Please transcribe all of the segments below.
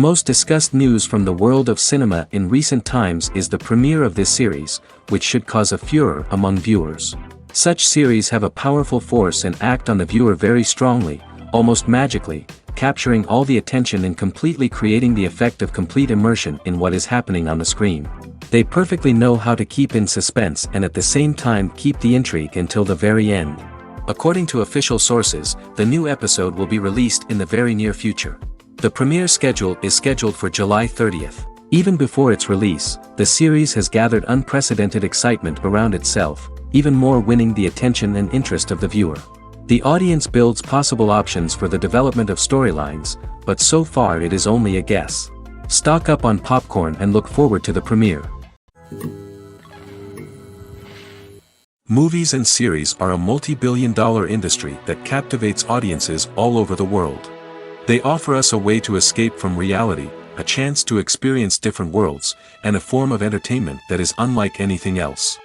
most discussed news from the world of cinema in recent times is the premiere of this series, which should cause a furor among viewers. Such series have a powerful force and act on the viewer very strongly, almost magically, capturing all the attention and completely creating the effect of complete immersion in what is happening on the screen. They perfectly know how to keep in suspense and at the same time keep the intrigue until the very end. According to official sources, the new episode will be released in the very near future. The premiere schedule is scheduled for July 30th. Even before its release, the series has gathered unprecedented excitement around itself, even more winning the attention and interest of the viewer. The audience builds possible options for the development of storylines, but so far it is only a guess. Stock up on popcorn and look forward to the premiere. Movies and series are a multi-billion-dollar industry that captivates audiences all over the world. They offer us a way to escape from reality, a chance to experience different worlds, and a form of entertainment that is unlike anything else.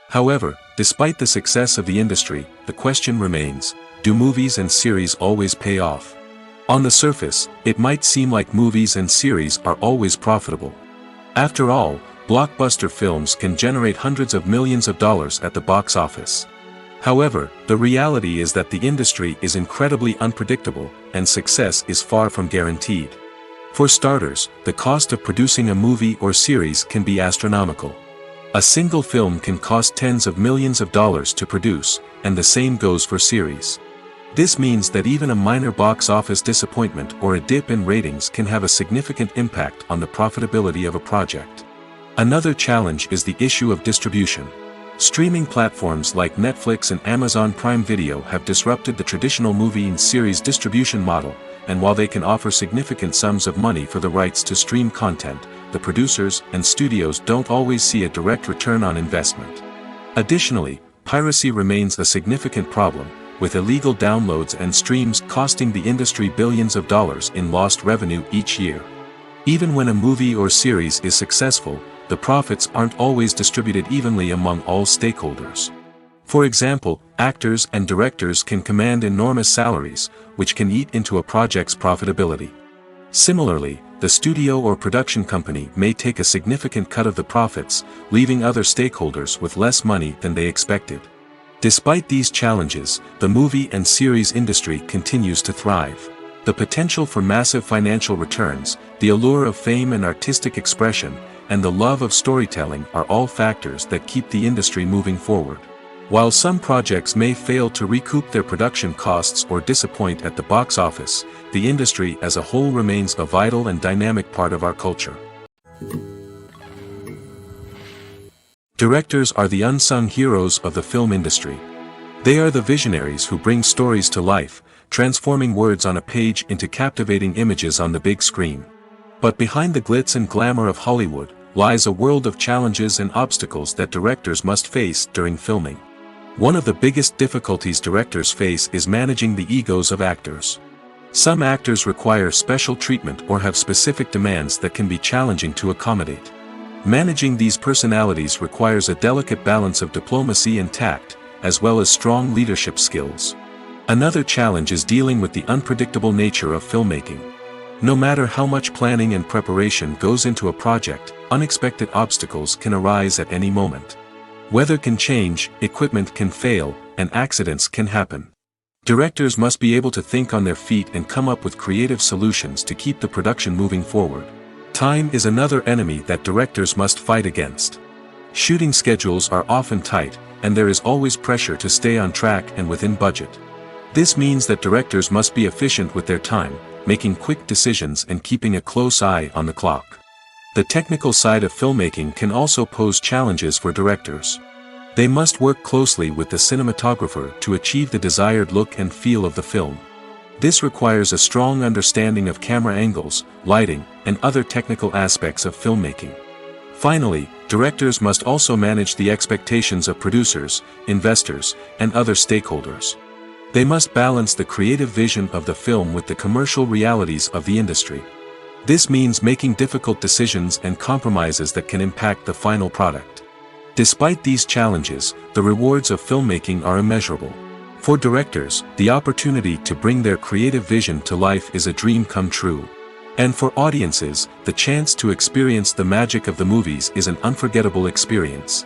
However, despite the success of the industry, the question remains, do movies and series always pay off? On the surface, it might seem like movies and series are always profitable. After all, blockbuster films can generate hundreds of millions of dollars at the box office. However, the reality is that the industry is incredibly unpredictable, and success is far from guaranteed. For starters, the cost of producing a movie or series can be astronomical. A single film can cost tens of millions of dollars to produce, and the same goes for series. This means that even a minor box office disappointment or a dip in ratings can have a significant impact on the profitability of a project. Another challenge is the issue of distribution. Streaming platforms like Netflix and Amazon Prime Video have disrupted the traditional movie and series distribution model, and while they can offer significant sums of money for the rights to stream content, the producers and studios don't always see a direct return on investment. Additionally, piracy remains a significant problem, with illegal downloads and streams costing the industry billions of dollars in lost revenue each year. Even when a movie or series is successful, the profits aren't always distributed evenly among all stakeholders. For example, actors and directors can command enormous salaries, which can eat into a project's profitability. Similarly, the studio or production company may take a significant cut of the profits, leaving other stakeholders with less money than they expected. Despite these challenges, the movie and series industry continues to thrive. The potential for massive financial returns, the allure of fame and artistic expression, and the love of storytelling are all factors that keep the industry moving forward. While some projects may fail to recoup their production costs or disappoint at the box office, the industry as a whole remains a vital and dynamic part of our culture. Directors are the unsung heroes of the film industry. They are the visionaries who bring stories to life, transforming words on a page into captivating images on the big screen. But behind the glitz and glamour of Hollywood lies a world of challenges and obstacles that directors must face during filming. One of the biggest difficulties directors face is managing the egos of actors. Some actors require special treatment or have specific demands that can be challenging to accommodate. Managing these personalities requires a delicate balance of diplomacy and tact, as well as strong leadership skills. Another challenge is dealing with the unpredictable nature of filmmaking. No matter how much planning and preparation goes into a project, unexpected obstacles can arise at any moment. Weather can change, equipment can fail, and accidents can happen. Directors must be able to think on their feet and come up with creative solutions to keep the production moving forward. Time is another enemy that directors must fight against. Shooting schedules are often tight, and there is always pressure to stay on track and within budget. This means that directors must be efficient with their time, making quick decisions and keeping a close eye on the clock. The technical side of filmmaking can also pose challenges for directors. They must work closely with the cinematographer to achieve the desired look and feel of the film. This requires a strong understanding of camera angles, lighting, and other technical aspects of filmmaking. Finally, directors must also manage the expectations of producers, investors, and other stakeholders. They must balance the creative vision of the film with the commercial realities of the industry. This means making difficult decisions and compromises that can impact the final product. Despite these challenges, the rewards of filmmaking are immeasurable. For directors, the opportunity to bring their creative vision to life is a dream come true. And for audiences, the chance to experience the magic of the movies is an unforgettable experience.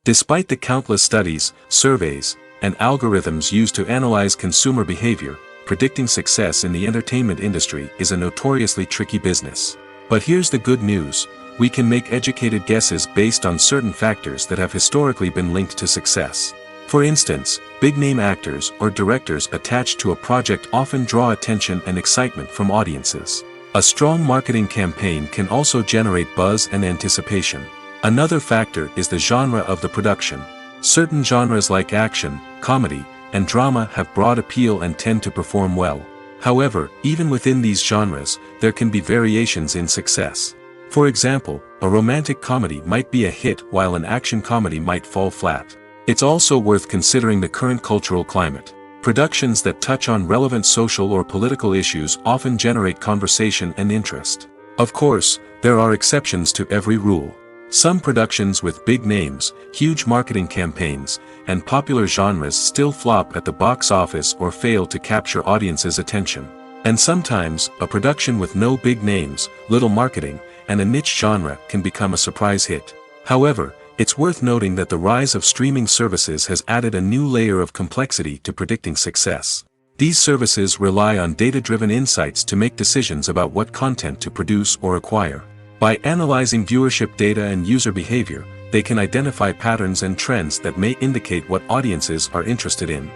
Despite the countless studies, surveys, and algorithms used to analyze consumer behavior, predicting success in the entertainment industry is a notoriously tricky business. But here's the good news: we can make educated guesses based on certain factors that have historically been linked to success. For instance, big-name actors or directors attached to a project often draw attention and excitement from audiences. A strong marketing campaign can also generate buzz and anticipation. Another factor is the genre of the production. Certain genres like action, comedy, and drama have broad appeal and tend to perform well. However, even within these genres, there can be variations in success. For example, a romantic comedy might be a hit while an action comedy might fall flat. It's also worth considering the current cultural climate. Productions that touch on relevant social or political issues often generate conversation and interest. Of course, there are exceptions to every rule. Some productions with big names, huge marketing campaigns, and popular genres still flop at the box office or fail to capture audiences' attention. And sometimes, a production with no big names, little marketing, and a niche genre can become a surprise hit. However, it's worth noting that the rise of streaming services has added a new layer of complexity to predicting success. These services rely on data-driven insights to make decisions about what content to produce or acquire. By analyzing viewership data and user behavior, they can identify patterns and trends that may indicate what audiences are interested in.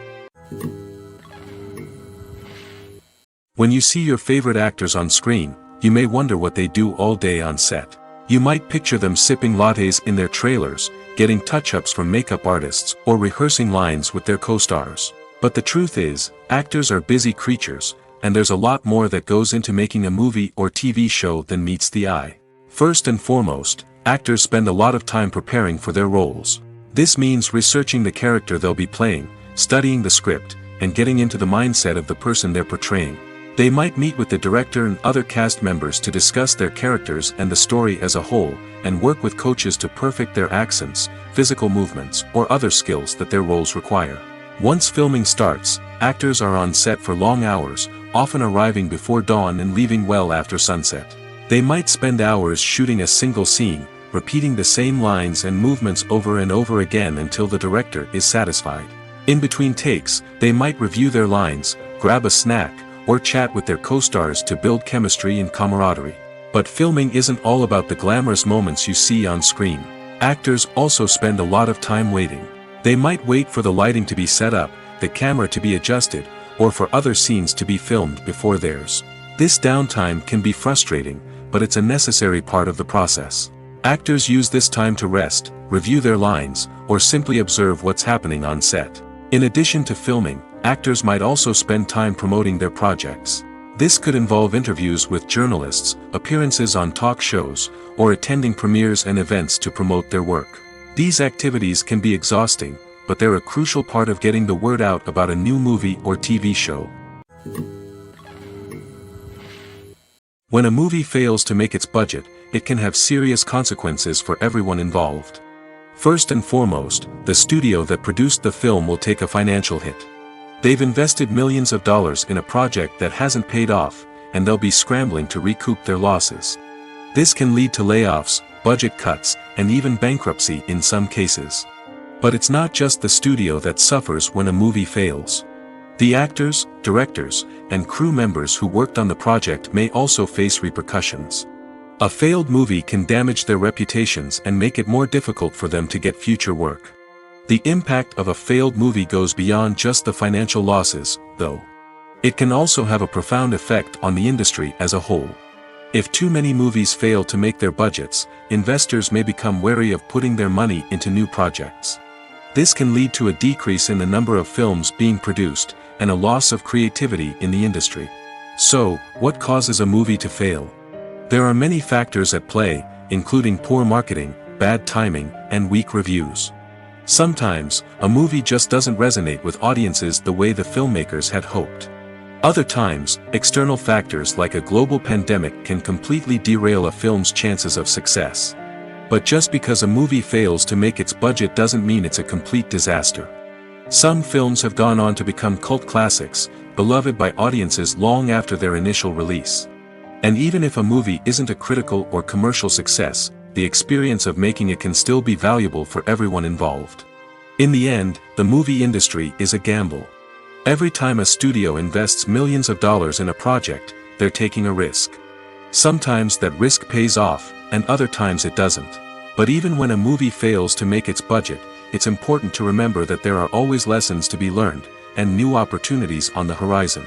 When you see your favorite actors on screen, you may wonder what they do all day on set. You might picture them sipping lattes in their trailers, getting touch-ups from makeup artists, or rehearsing lines with their co-stars. But the truth is, actors are busy creatures, and there's a lot more that goes into making a movie or TV show than meets the eye. First and foremost, actors spend a lot of time preparing for their roles. This means researching the character they'll be playing, studying the script, and getting into the mindset of the person they're portraying. They might meet with the director and other cast members to discuss their characters and the story as a whole, and work with coaches to perfect their accents, physical movements, or other skills that their roles require. Once filming starts, actors are on set for long hours, often arriving before dawn and leaving well after sunset. They might spend hours shooting a single scene, repeating the same lines and movements over and over again until the director is satisfied. In between takes, they might review their lines, grab a snack, or chat with their co-stars to build chemistry and camaraderie. But filming isn't all about the glamorous moments you see on screen. Actors also spend a lot of time waiting. They might wait for the lighting to be set up, the camera to be adjusted, or for other scenes to be filmed before theirs. This downtime can be frustrating, but it's a necessary part of the process. Actors use this time to rest, review their lines, or simply observe what's happening on set. In addition to filming, actors might also spend time promoting their projects. This could involve interviews with journalists, appearances on talk shows, or attending premieres and events to promote their work. These activities can be exhausting, but they're a crucial part of getting the word out about a new movie or TV show. When a movie fails to make its budget, it can have serious consequences for everyone involved. First and foremost, the studio that produced the film will take a financial hit. They've invested millions of dollars in a project that hasn't paid off, and they'll be scrambling to recoup their losses. This can lead to layoffs, budget cuts, and even bankruptcy in some cases. But it's not just the studio that suffers when a movie fails. The actors, directors, and crew members who worked on the project may also face repercussions. A failed movie can damage their reputations and make it more difficult for them to get future work. The impact of a failed movie goes beyond just the financial losses, though. It can also have a profound effect on the industry as a whole. If too many movies fail to make their budgets, investors may become wary of putting their money into new projects. This can lead to a decrease in the number of films being produced, and a loss of creativity in the industry. So, what causes a movie to fail? There are many factors at play, including poor marketing, bad timing, and weak reviews. Sometimes, a movie just doesn't resonate with audiences the way the filmmakers had hoped. Other times, external factors like a global pandemic can completely derail a film's chances of success. But just because a movie fails to make its budget doesn't mean it's a complete disaster. Some films have gone on to become cult classics, beloved by audiences long after their initial release. And even if a movie isn't a critical or commercial success, the experience of making it can still be valuable for everyone involved. In the end, the movie industry is a gamble. Every time a studio invests millions of dollars in a project, they're taking a risk. Sometimes that risk pays off, and other times it doesn't. But even when a movie fails to make its budget, it's important to remember that there are always lessons to be learned, and new opportunities on the horizon.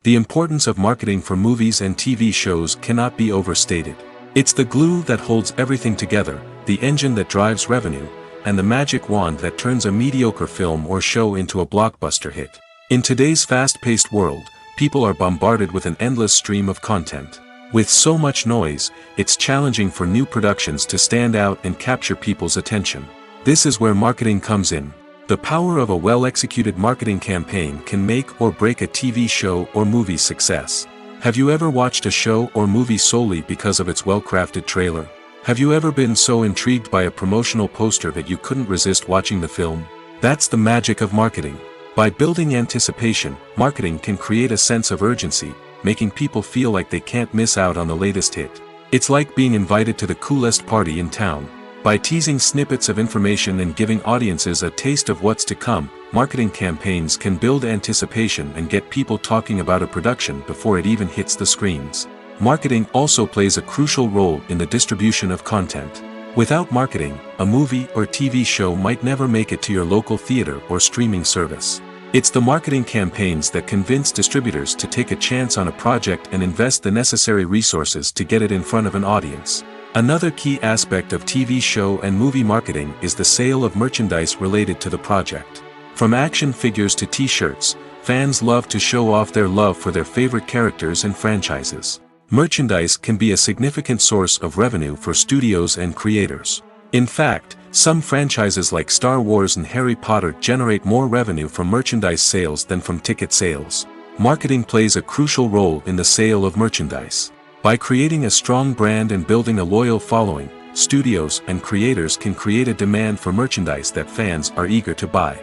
The importance of marketing for movies and TV shows cannot be overstated. It's the glue that holds everything together, the engine that drives revenue, and the magic wand that turns a mediocre film or show into a blockbuster hit. In today's fast-paced world, people are bombarded with an endless stream of content. With so much noise, it's challenging for new productions to stand out and capture people's attention. This is where marketing comes in. The power of a well-executed marketing campaign can make or break a TV show or movie's success. Have you ever watched a show or movie solely because of its well-crafted trailer? Have you ever been so intrigued by a promotional poster that you couldn't resist watching the film? That's the magic of marketing. By building anticipation, marketing can create a sense of urgency, making people feel like they can't miss out on the latest hit. It's like being invited to the coolest party in town. By teasing snippets of information and giving audiences a taste of what's to come, marketing campaigns can build anticipation and get people talking about a production before it even hits the screens. Marketing also plays a crucial role in the distribution of content. Without marketing, a movie or TV show might never make it to your local theater or streaming service. It's the marketing campaigns that convince distributors to take a chance on a project and invest the necessary resources to get it in front of an audience. Another key aspect of TV show and movie marketing is the sale of merchandise related to the project. From action figures to t-shirts, fans love to show off their love for their favorite characters and franchises. Merchandise can be a significant source of revenue for studios and creators. In fact, some franchises like Star Wars and Harry Potter generate more revenue from merchandise sales than from ticket sales. Marketing plays a crucial role in the sale of merchandise. By creating a strong brand and building a loyal following, studios and creators can create a demand for merchandise that fans are eager to buy.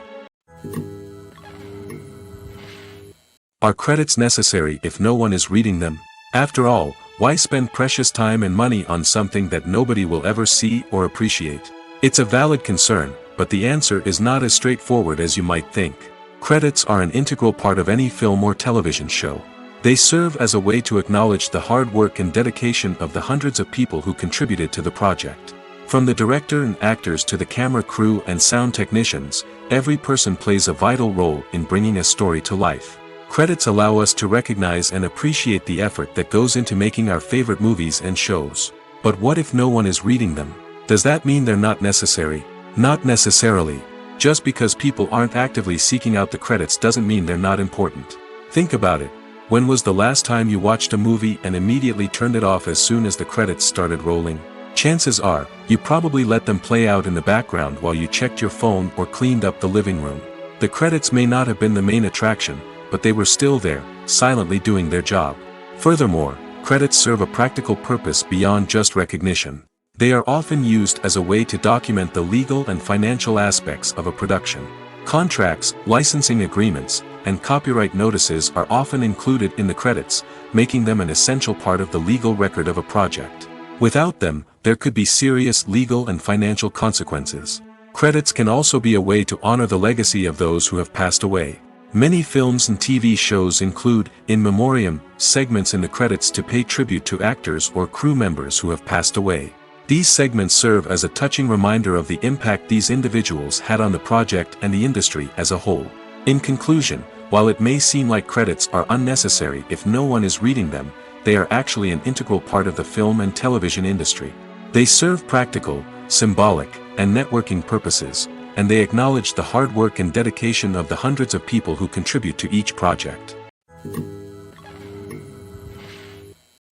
Are credits necessary if no one is reading them? After all, why spend precious time and money on something that nobody will ever see or appreciate? It's a valid concern, but the answer is not as straightforward as you might think. Credits are an integral part of any film or television show. They serve as a way to acknowledge the hard work and dedication of the hundreds of people who contributed to the project. From the director and actors to the camera crew and sound technicians, every person plays a vital role in bringing a story to life. Credits allow us to recognize and appreciate the effort that goes into making our favorite movies and shows. But what if no one is reading them? Does that mean they're not necessary? Not necessarily. Just because people aren't actively seeking out the credits doesn't mean they're not important. Think about it. When was the last time you watched a movie and immediately turned it off as soon as the credits started rolling? Chances are, you probably let them play out in the background while you checked your phone or cleaned up the living room. The credits may not have been the main attraction, but they were still there, silently doing their job. Furthermore, credits serve a practical purpose beyond just recognition. They are often used as a way to document the legal and financial aspects of a production. Contracts, licensing agreements, and copyright notices are often included in the credits, making them an essential part of the legal record of a project. Without them, there could be serious legal and financial consequences. Credits can also be a way to honor the legacy of those who have passed away. Many films and TV shows include, in memoriam, segments in the credits to pay tribute to actors or crew members who have passed away. These segments serve as a touching reminder of the impact these individuals had on the project and the industry as a whole. In conclusion, while it may seem like credits are unnecessary if no one is reading them, they are actually an integral part of the film and television industry. They serve practical, symbolic, and networking purposes, and they acknowledge the hard work and dedication of the hundreds of people who contribute to each project.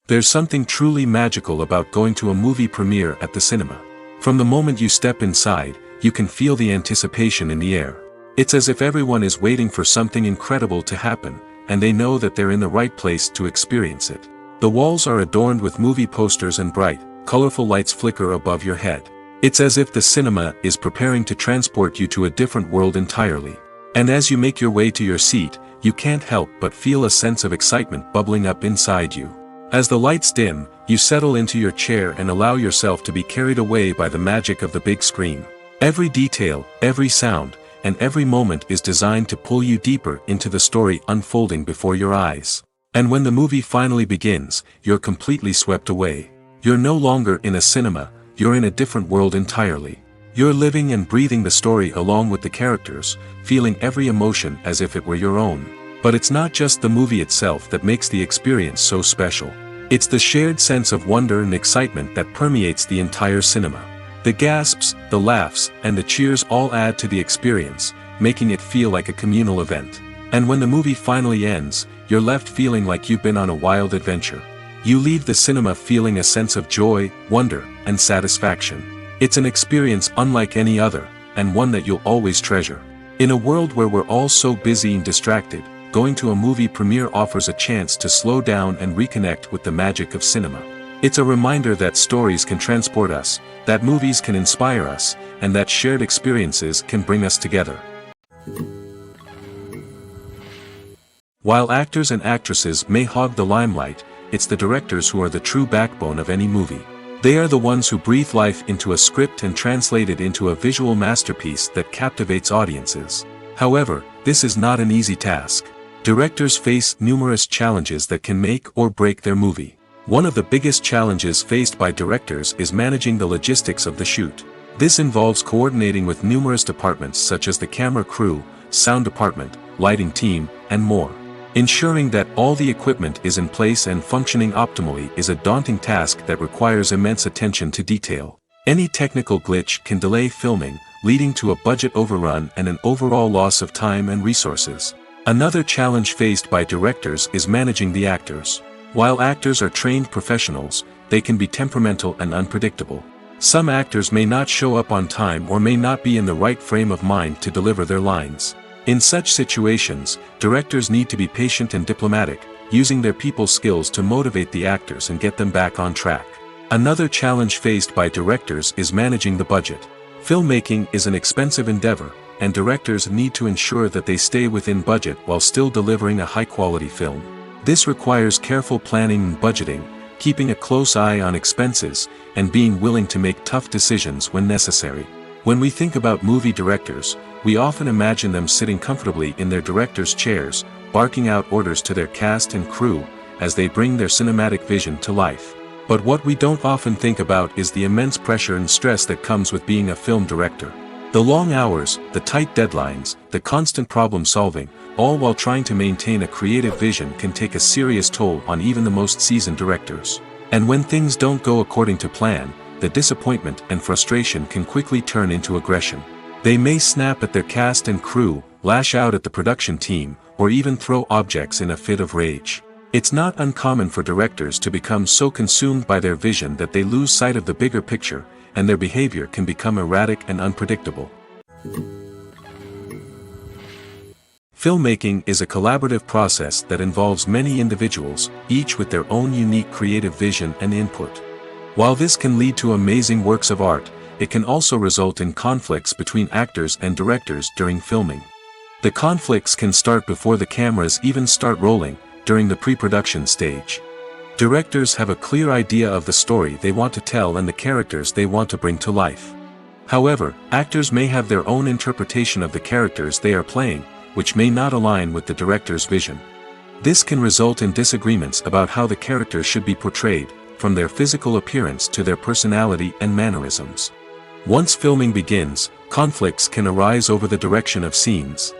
There's something truly magical about going to a movie premiere at the cinema. From the moment you step inside, you can feel the anticipation in the air. It's as if everyone is waiting for something incredible to happen, and they know that they're in the right place to experience it. The walls are adorned with movie posters and bright, colorful lights flicker above your head. It's as if the cinema is preparing to transport you to a different world entirely. And as you make your way to your seat, you can't help but feel a sense of excitement bubbling up inside you. As the lights dim, you settle into your chair and allow yourself to be carried away by the magic of the big screen. Every detail, every sound, and every moment is designed to pull you deeper into the story unfolding before your eyes. And when the movie finally begins, you're completely swept away. You're no longer in a cinema, you're in a different world entirely. You're living and breathing the story along with the characters, feeling every emotion as if it were your own. But it's not just the movie itself that makes the experience so special. It's the shared sense of wonder and excitement that permeates the entire cinema. The gasps, the laughs, and the cheers all add to the experience, making it feel like a communal event. And when the movie finally ends, you're left feeling like you've been on a wild adventure. You leave the cinema feeling a sense of joy, wonder, and satisfaction. It's an experience unlike any other, and one that you'll always treasure. In a world where we're all so busy and distracted, going to a movie premiere offers a chance to slow down and reconnect with the magic of cinema. It's a reminder that stories can transport us, that movies can inspire us, and that shared experiences can bring us together. While actors and actresses may hog the limelight, it's the directors who are the true backbone of any movie. They are the ones who breathe life into a script and translate it into a visual masterpiece that captivates audiences. However, this is not an easy task. Directors face numerous challenges that can make or break their movie. One of the biggest challenges faced by directors is managing the logistics of the shoot. This involves coordinating with numerous departments such as the camera crew, sound department, lighting team, and more. Ensuring that all the equipment is in place and functioning optimally is a daunting task that requires immense attention to detail. Any technical glitch can delay filming, leading to a budget overrun and an overall loss of time and resources. Another challenge faced by directors is managing the actors. While actors are trained professionals, they can be temperamental and unpredictable. Some actors may not show up on time or may not be in the right frame of mind to deliver their lines. In such situations, directors need to be patient and diplomatic, using their people skills to motivate the actors and get them back on track. Another challenge faced by directors is managing the budget. Filmmaking is an expensive endeavor, and directors need to ensure that they stay within budget while still delivering a high-quality film. This requires careful planning and budgeting, keeping a close eye on expenses, and being willing to make tough decisions when necessary. When we think about movie directors, we often imagine them sitting comfortably in their director's chairs, barking out orders to their cast and crew, as they bring their cinematic vision to life. But what we don't often think about is the immense pressure and stress that comes with being a film director. The long hours, the tight deadlines, the constant problem solving, all while trying to maintain a creative vision can take a serious toll on even the most seasoned directors. And when things don't go according to plan, the disappointment and frustration can quickly turn into aggression. They may snap at their cast and crew, lash out at the production team, or even throw objects in a fit of rage. It's not uncommon for directors to become so consumed by their vision that they lose sight of the bigger picture, and their behavior can become erratic and unpredictable. Filmmaking is a collaborative process that involves many individuals, each with their own unique creative vision and input. While this can lead to amazing works of art, it can also result in conflicts between actors and directors during filming. The conflicts can start before the cameras even start rolling, during the pre-production stage. Directors have a clear idea of the story they want to tell and the characters they want to bring to life. However, actors may have their own interpretation of the characters they are playing, which may not align with the director's vision. This can result in disagreements about how the characters should be portrayed, from their physical appearance to their personality and mannerisms. Once filming begins, conflicts can arise over the direction of scenes.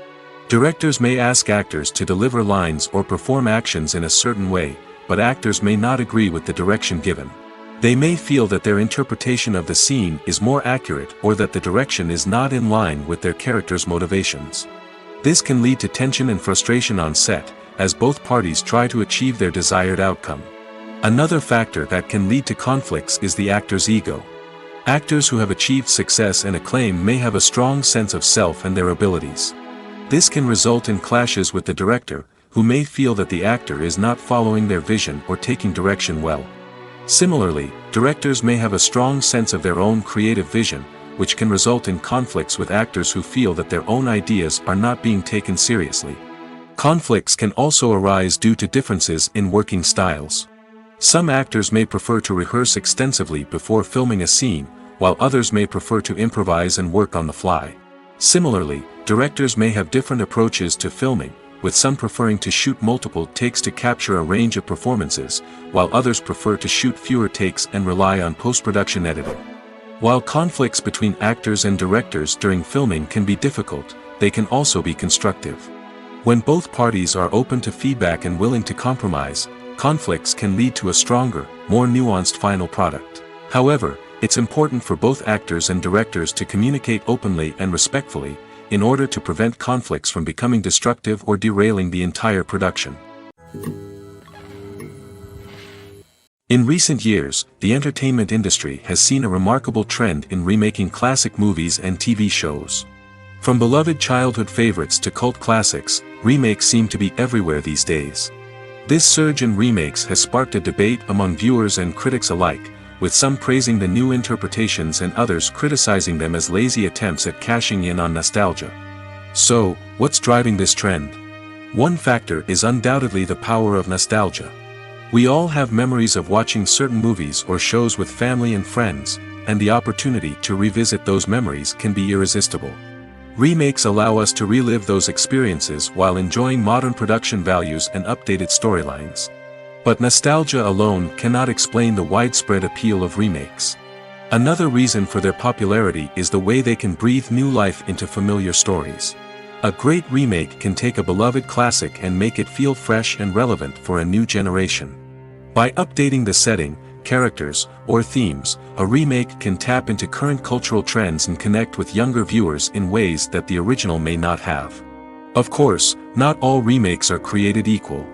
Directors may ask actors to deliver lines or perform actions in a certain way, but actors may not agree with the direction given. They may feel that their interpretation of the scene is more accurate or that the direction is not in line with their character's motivations. This can lead to tension and frustration on set, as both parties try to achieve their desired outcome. Another factor that can lead to conflicts is the actor's ego. Actors who have achieved success and acclaim may have a strong sense of self and their abilities. This can result in clashes with the director, who may feel that the actor is not following their vision or taking direction well. Similarly, directors may have a strong sense of their own creative vision, which can result in conflicts with actors who feel that their own ideas are not being taken seriously. Conflicts can also arise due to differences in working styles. Some actors may prefer to rehearse extensively before filming a scene, while others may prefer to improvise and work on the fly. Similarly, directors may have different approaches to filming, with some preferring to shoot multiple takes to capture a range of performances, while others prefer to shoot fewer takes and rely on post-production editing. While conflicts between actors and directors during filming can be difficult, they can also be constructive. When both parties are open to feedback and willing to compromise, conflicts can lead to a stronger, more nuanced final product. However, it's important for both actors and directors to communicate openly and respectfully, in order to prevent conflicts from becoming destructive or derailing the entire production. In recent years, the entertainment industry has seen a remarkable trend in remaking classic movies and TV shows. From beloved childhood favorites to cult classics, remakes seem to be everywhere these days. This surge in remakes has sparked a debate among viewers and critics alike, with some praising the new interpretations and others criticizing them as lazy attempts at cashing in on nostalgia. So, what's driving this trend? One factor is undoubtedly the power of nostalgia. We all have memories of watching certain movies or shows with family and friends, and the opportunity to revisit those memories can be irresistible. Remakes allow us to relive those experiences while enjoying modern production values and updated storylines. But nostalgia alone cannot explain the widespread appeal of remakes. Another reason for their popularity is the way they can breathe new life into familiar stories. A great remake can take a beloved classic and make it feel fresh and relevant for a new generation. By updating the setting, characters, or themes, a remake can tap into current cultural trends and connect with younger viewers in ways that the original may not have. Of course, not all remakes are created equal.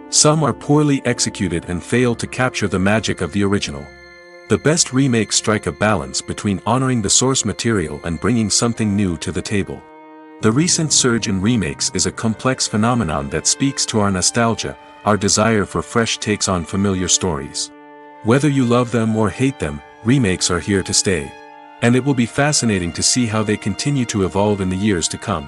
Some are poorly executed and fail to capture the magic of the original. The best remakes strike a balance between honoring the source material and bringing something new to the table. The recent surge in remakes is a complex phenomenon that speaks to our nostalgia, our desire for fresh takes on familiar stories. Whether you love them or hate them, remakes are here to stay. And it will be fascinating to see how they continue to evolve in the years to come.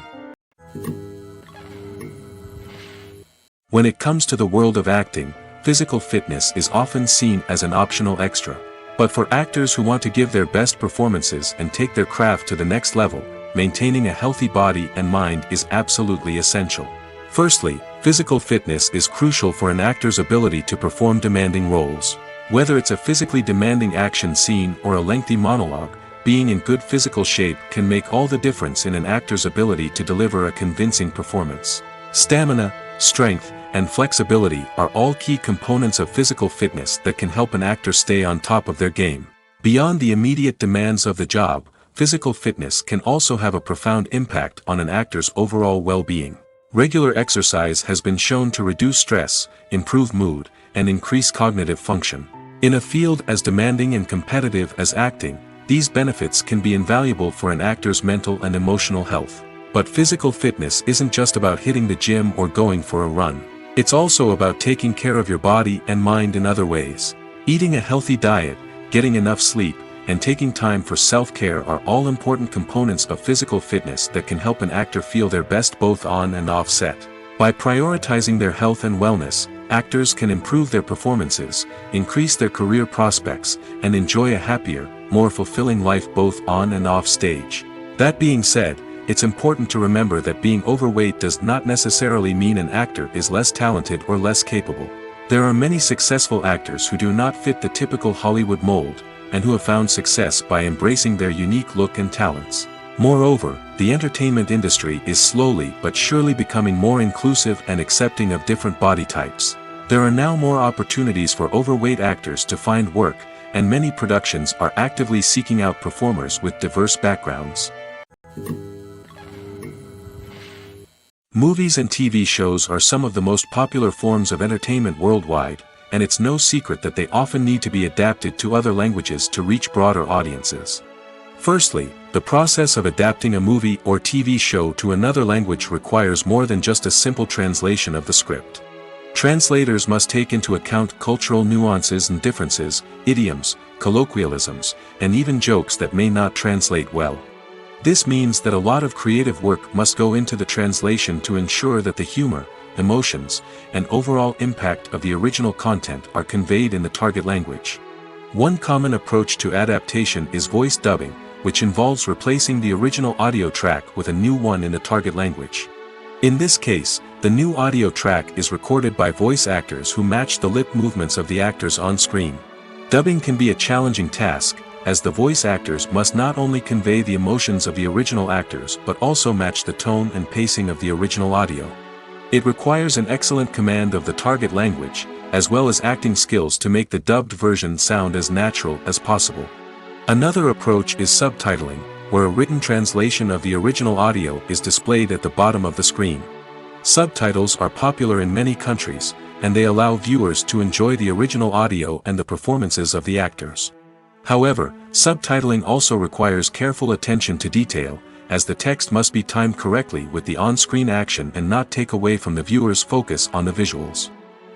When it comes to the world of acting, physical fitness is often seen as an optional extra. But for actors who want to give their best performances and take their craft to the next level, maintaining a healthy body and mind is absolutely essential. Firstly, physical fitness is crucial for an actor's ability to perform demanding roles. Whether it's a physically demanding action scene or a lengthy monologue, being in good physical shape can make all the difference in an actor's ability to deliver a convincing performance. Stamina, strength, and flexibility are all key components of physical fitness that can help an actor stay on top of their game. Beyond the immediate demands of the job, physical fitness can also have a profound impact on an actor's overall well-being. Regular exercise has been shown to reduce stress, improve mood, and increase cognitive function. In a field as demanding and competitive as acting, these benefits can be invaluable for an actor's mental and emotional health. But physical fitness isn't just about hitting the gym or going for a run. It's also about taking care of your body and mind in other ways. Eating a healthy diet, getting enough sleep, and taking time for self-care are all important components of physical fitness that can help an actor feel their best both on and off set. By prioritizing their health and wellness, actors can improve their performances, increase their career prospects, and enjoy a happier, more fulfilling life both on and off stage. That being said, it's important to remember that being overweight does not necessarily mean an actor is less talented or less capable. There are many successful actors who do not fit the typical Hollywood mold, and who have found success by embracing their unique look and talents. Moreover, the entertainment industry is slowly but surely becoming more inclusive and accepting of different body types. There are now more opportunities for overweight actors to find work, and many productions are actively seeking out performers with diverse backgrounds. Movies and TV shows are some of the most popular forms of entertainment worldwide, and it's no secret that they often need to be adapted to other languages to reach broader audiences. Firstly, the process of adapting a movie or TV show to another language requires more than just a simple translation of the script. Translators must take into account cultural nuances and differences, idioms, colloquialisms, and even jokes that may not translate well. This means that a lot of creative work must go into the translation to ensure that the humor, emotions, and overall impact of the original content are conveyed in the target language. One common approach to adaptation is voice dubbing, which involves replacing the original audio track with a new one in the target language. In this case, the new audio track is recorded by voice actors who match the lip movements of the actors on screen. Dubbing can be a challenging task, as the voice actors must not only convey the emotions of the original actors but also match the tone and pacing of the original audio. It requires an excellent command of the target language, as well as acting skills to make the dubbed version sound as natural as possible. Another approach is subtitling, where a written translation of the original audio is displayed at the bottom of the screen. Subtitles are popular in many countries, and they allow viewers to enjoy the original audio and the performances of the actors. However, subtitling also requires careful attention to detail, as the text must be timed correctly with the on-screen action and not take away from the viewer's focus on the visuals.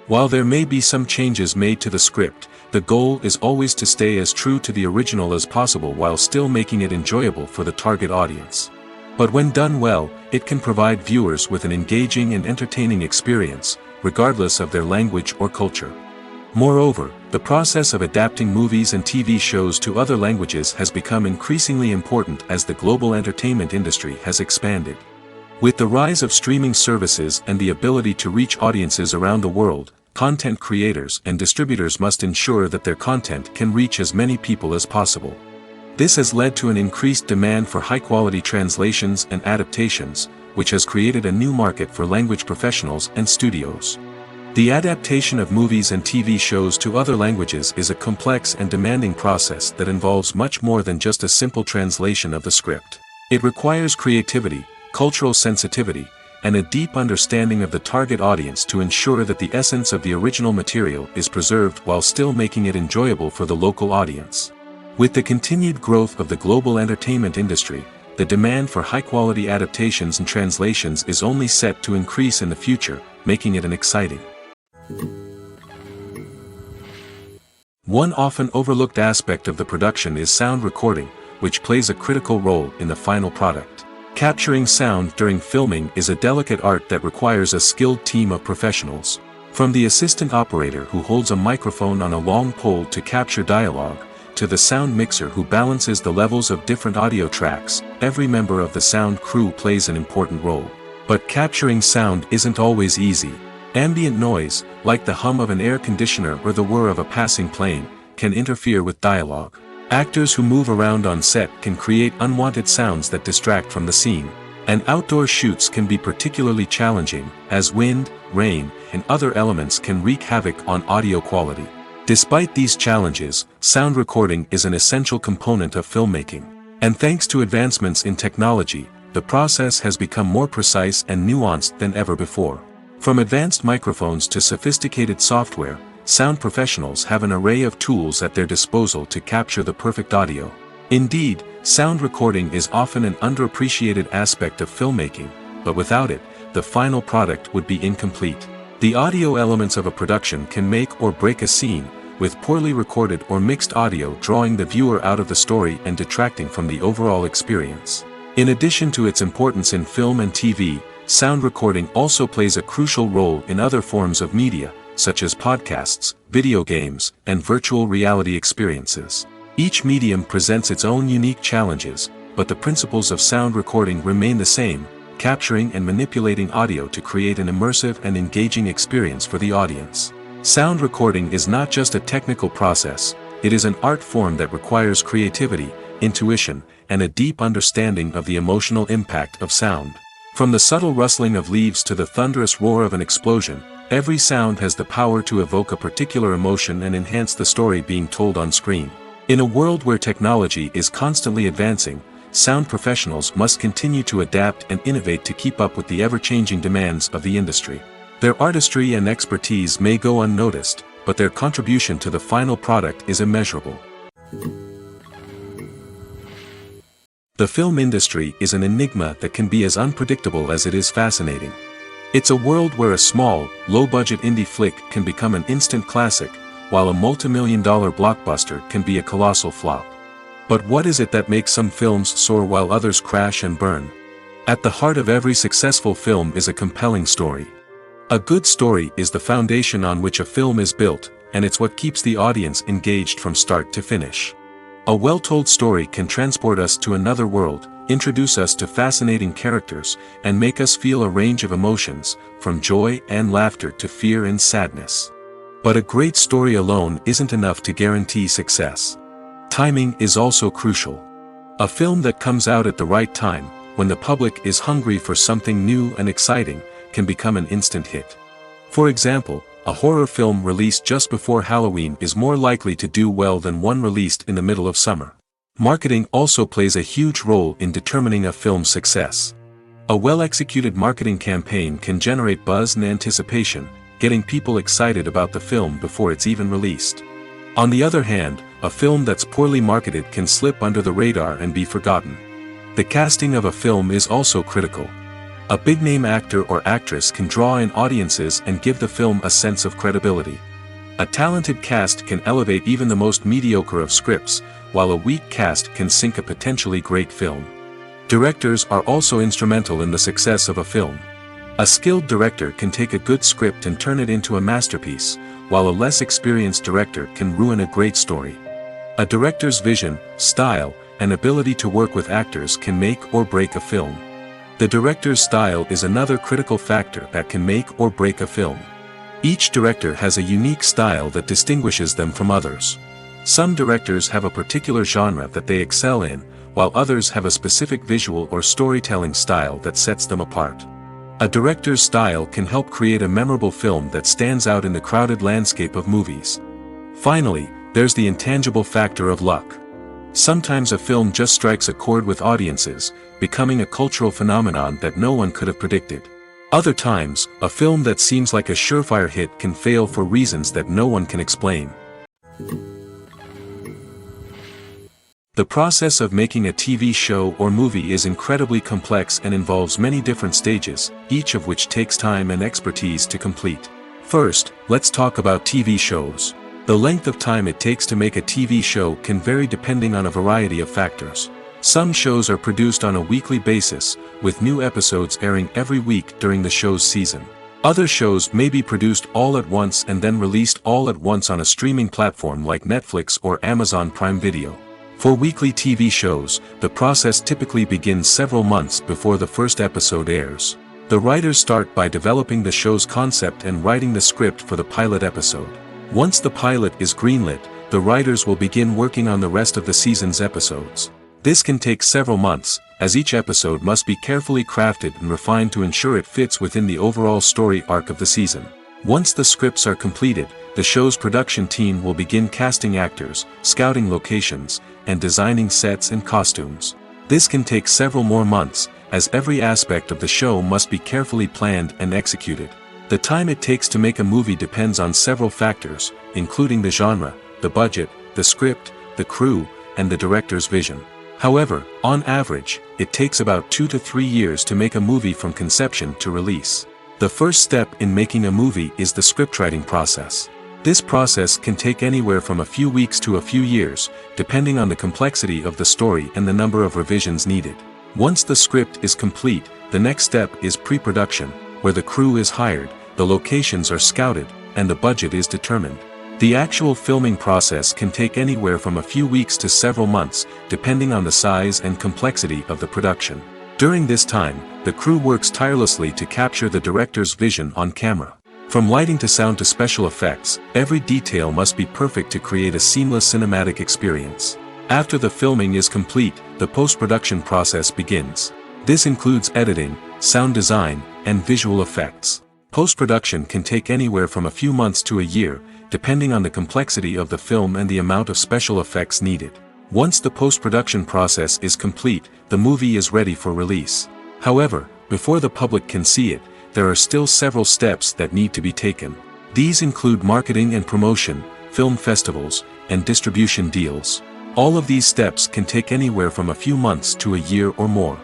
While there may be some changes made to the script, the goal is always to stay as true to the original as possible while still making it enjoyable for the target audience. But when done well, it can provide viewers with an engaging and entertaining experience, regardless of their language or culture. Moreover, the process of adapting movies and TV shows to other languages has become increasingly important as the global entertainment industry has expanded. With the rise of streaming services and the ability to reach audiences around the world, content creators and distributors must ensure that their content can reach as many people as possible. This has led to an increased demand for high-quality translations and adaptations, which has created a new market for language professionals and studios. The adaptation of movies and TV shows to other languages is a complex and demanding process that involves much more than just a simple translation of the script. It requires creativity, cultural sensitivity, and a deep understanding of the target audience to ensure that the essence of the original material is preserved while still making it enjoyable for the local audience. With the continued growth of the global entertainment industry, the demand for high-quality adaptations and translations is only set to increase in the future, making it an exciting. One often overlooked aspect of the production is sound recording, which plays a critical role in the final product. Capturing sound during filming is a delicate art that requires a skilled team of professionals. From the assistant operator who holds a microphone on a long pole to capture dialogue, to the sound mixer who balances the levels of different audio tracks, every member of the sound crew plays an important role. But capturing sound isn't always easy. Ambient noise, like the hum of an air conditioner or the whir of a passing plane, can interfere with dialogue. Actors who move around on set can create unwanted sounds that distract from the scene. And outdoor shoots can be particularly challenging, as wind, rain, and other elements can wreak havoc on audio quality. Despite these challenges, sound recording is an essential component of filmmaking. And thanks to advancements in technology, the process has become more precise and nuanced than ever before. From advanced microphones to sophisticated software, sound professionals have an array of tools at their disposal to capture the perfect audio. Indeed, sound recording is often an underappreciated aspect of filmmaking, but without it, the final product would be incomplete. The audio elements of a production can make or break a scene, with poorly recorded or mixed audio drawing the viewer out of the story and detracting from the overall experience. In addition to its importance in film and TV, sound recording also plays a crucial role in other forms of media, such as podcasts, video games, and virtual reality experiences. Each medium presents its own unique challenges, but the principles of sound recording remain the same, capturing and manipulating audio to create an immersive and engaging experience for the audience. Sound recording is not just a technical process, it is an art form that requires creativity, intuition, and a deep understanding of the emotional impact of sound. From the subtle rustling of leaves to the thunderous roar of an explosion, every sound has the power to evoke a particular emotion and enhance the story being told on screen. In a world where technology is constantly advancing, sound professionals must continue to adapt and innovate to keep up with the ever-changing demands of the industry. Their artistry and expertise may go unnoticed, but their contribution to the final product is immeasurable. The film industry is an enigma that can be as unpredictable as it is fascinating. It's a world where a small, low-budget indie flick can become an instant classic, while a multi-million-dollar blockbuster can be a colossal flop. But what is it that makes some films soar while others crash and burn? At the heart of every successful film is a compelling story. A good story is the foundation on which a film is built, and it's what keeps the audience engaged from start to finish. A well-told story can transport us to another world, introduce us to fascinating characters, and make us feel a range of emotions, from joy and laughter to fear and sadness. But a great story alone isn't enough to guarantee success. Timing is also crucial. A film that comes out at the right time, when the public is hungry for something new and exciting, can become an instant hit. For example, a horror film released just before Halloween is more likely to do well than one released in the middle of summer. Marketing also plays a huge role in determining a film's success. A well-executed marketing campaign can generate buzz and anticipation, getting people excited about the film before it's even released. On the other hand, a film that's poorly marketed can slip under the radar and be forgotten. The casting of a film is also critical. A big-name actor or actress can draw in audiences and give the film a sense of credibility. A talented cast can elevate even the most mediocre of scripts, while a weak cast can sink a potentially great film. Directors are also instrumental in the success of a film. A skilled director can take a good script and turn it into a masterpiece, while a less experienced director can ruin a great story. A director's vision, style, and ability to work with actors can make or break a film. The director's style is another critical factor that can make or break a film. Each director has a unique style that distinguishes them from others. Some directors have a particular genre that they excel in, while others have a specific visual or storytelling style that sets them apart. A director's style can help create a memorable film that stands out in the crowded landscape of movies. Finally, there's the intangible factor of luck. Sometimes a film just strikes a chord with audiences, becoming a cultural phenomenon that no one could have predicted. Other times, a film that seems like a surefire hit can fail for reasons that no one can explain. The process of making a TV show or movie is incredibly complex and involves many different stages, each of which takes time and expertise to complete. First, let's talk about TV shows. The length of time it takes to make a TV show can vary depending on a variety of factors. Some shows are produced on a weekly basis, with new episodes airing every week during the show's season. Other shows may be produced all at once and then released all at once on a streaming platform like Netflix or Amazon Prime Video. For weekly TV shows, the process typically begins several months before the first episode airs. The writers start by developing the show's concept and writing the script for the pilot episode. Once the pilot is greenlit, the writers will begin working on the rest of the season's episodes. This can take several months, as each episode must be carefully crafted and refined to ensure it fits within the overall story arc of the season. Once the scripts are completed, the show's production team will begin casting actors, scouting locations, and designing sets and costumes. This can take several more months, as every aspect of the show must be carefully planned and executed. The time it takes to make a movie depends on several factors, including the genre, the budget, the script, the crew, and the director's vision. However, on average, it takes about 2 to 3 years to make a movie from conception to release. The first step in making a movie is the scriptwriting process. This process can take anywhere from a few weeks to a few years, depending on the complexity of the story and the number of revisions needed. Once the script is complete, the next step is pre-production, where the crew is hired, the locations are scouted, and the budget is determined. The actual filming process can take anywhere from a few weeks to several months, depending on the size and complexity of the production. During this time, the crew works tirelessly to capture the director's vision on camera. From lighting to sound to special effects, every detail must be perfect to create a seamless cinematic experience. After the filming is complete, the post-production process begins. This includes editing, sound design, and visual effects. Post-production can take anywhere from a few months to a year, depending on the complexity of the film and the amount of special effects needed. Once the post-production process is complete, the movie is ready for release. However, before the public can see it, there are still several steps that need to be taken. These include marketing and promotion, film festivals, and distribution deals. All of these steps can take anywhere from a few months to a year or more.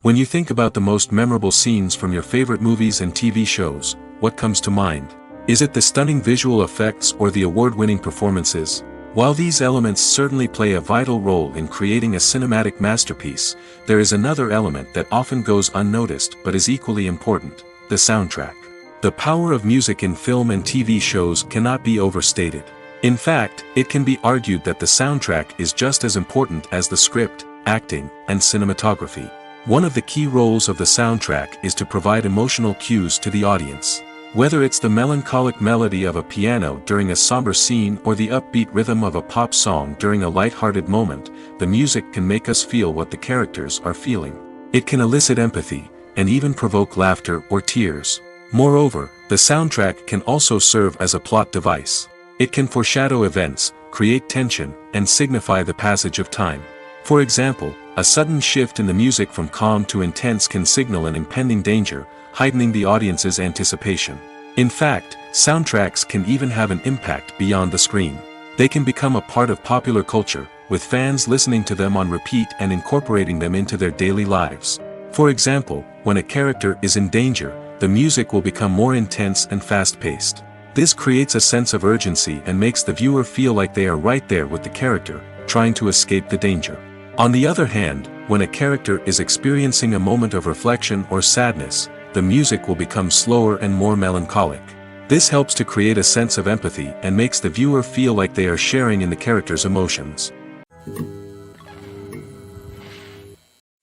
When you think about the most memorable scenes from your favorite movies and TV shows, what comes to mind? Is it the stunning visual effects or the award-winning performances? While these elements certainly play a vital role in creating a cinematic masterpiece, there is another element that often goes unnoticed but is equally important: the soundtrack. The power of music in film and TV shows cannot be overstated. In fact, it can be argued that the soundtrack is just as important as the script, acting, and cinematography. One of the key roles of the soundtrack is to provide emotional cues to the audience. Whether it's the melancholic melody of a piano during a somber scene or the upbeat rhythm of a pop song during a light-hearted moment, the music can make us feel what the characters are feeling. It can elicit empathy, and even provoke laughter or tears. Moreover, the soundtrack can also serve as a plot device. It can foreshadow events, create tension, and signify the passage of time. For example, a sudden shift in the music from calm to intense can signal an impending danger, heightening the audience's anticipation. In fact, soundtracks can even have an impact beyond the screen. They can become a part of popular culture, with fans listening to them on repeat and incorporating them into their daily lives. For example, when a character is in danger, the music will become more intense and fast-paced. This creates a sense of urgency and makes the viewer feel like they are right there with the character, trying to escape the danger. On the other hand, when a character is experiencing a moment of reflection or sadness, the music will become slower and more melancholic. This helps to create a sense of empathy and makes the viewer feel like they are sharing in the character's emotions.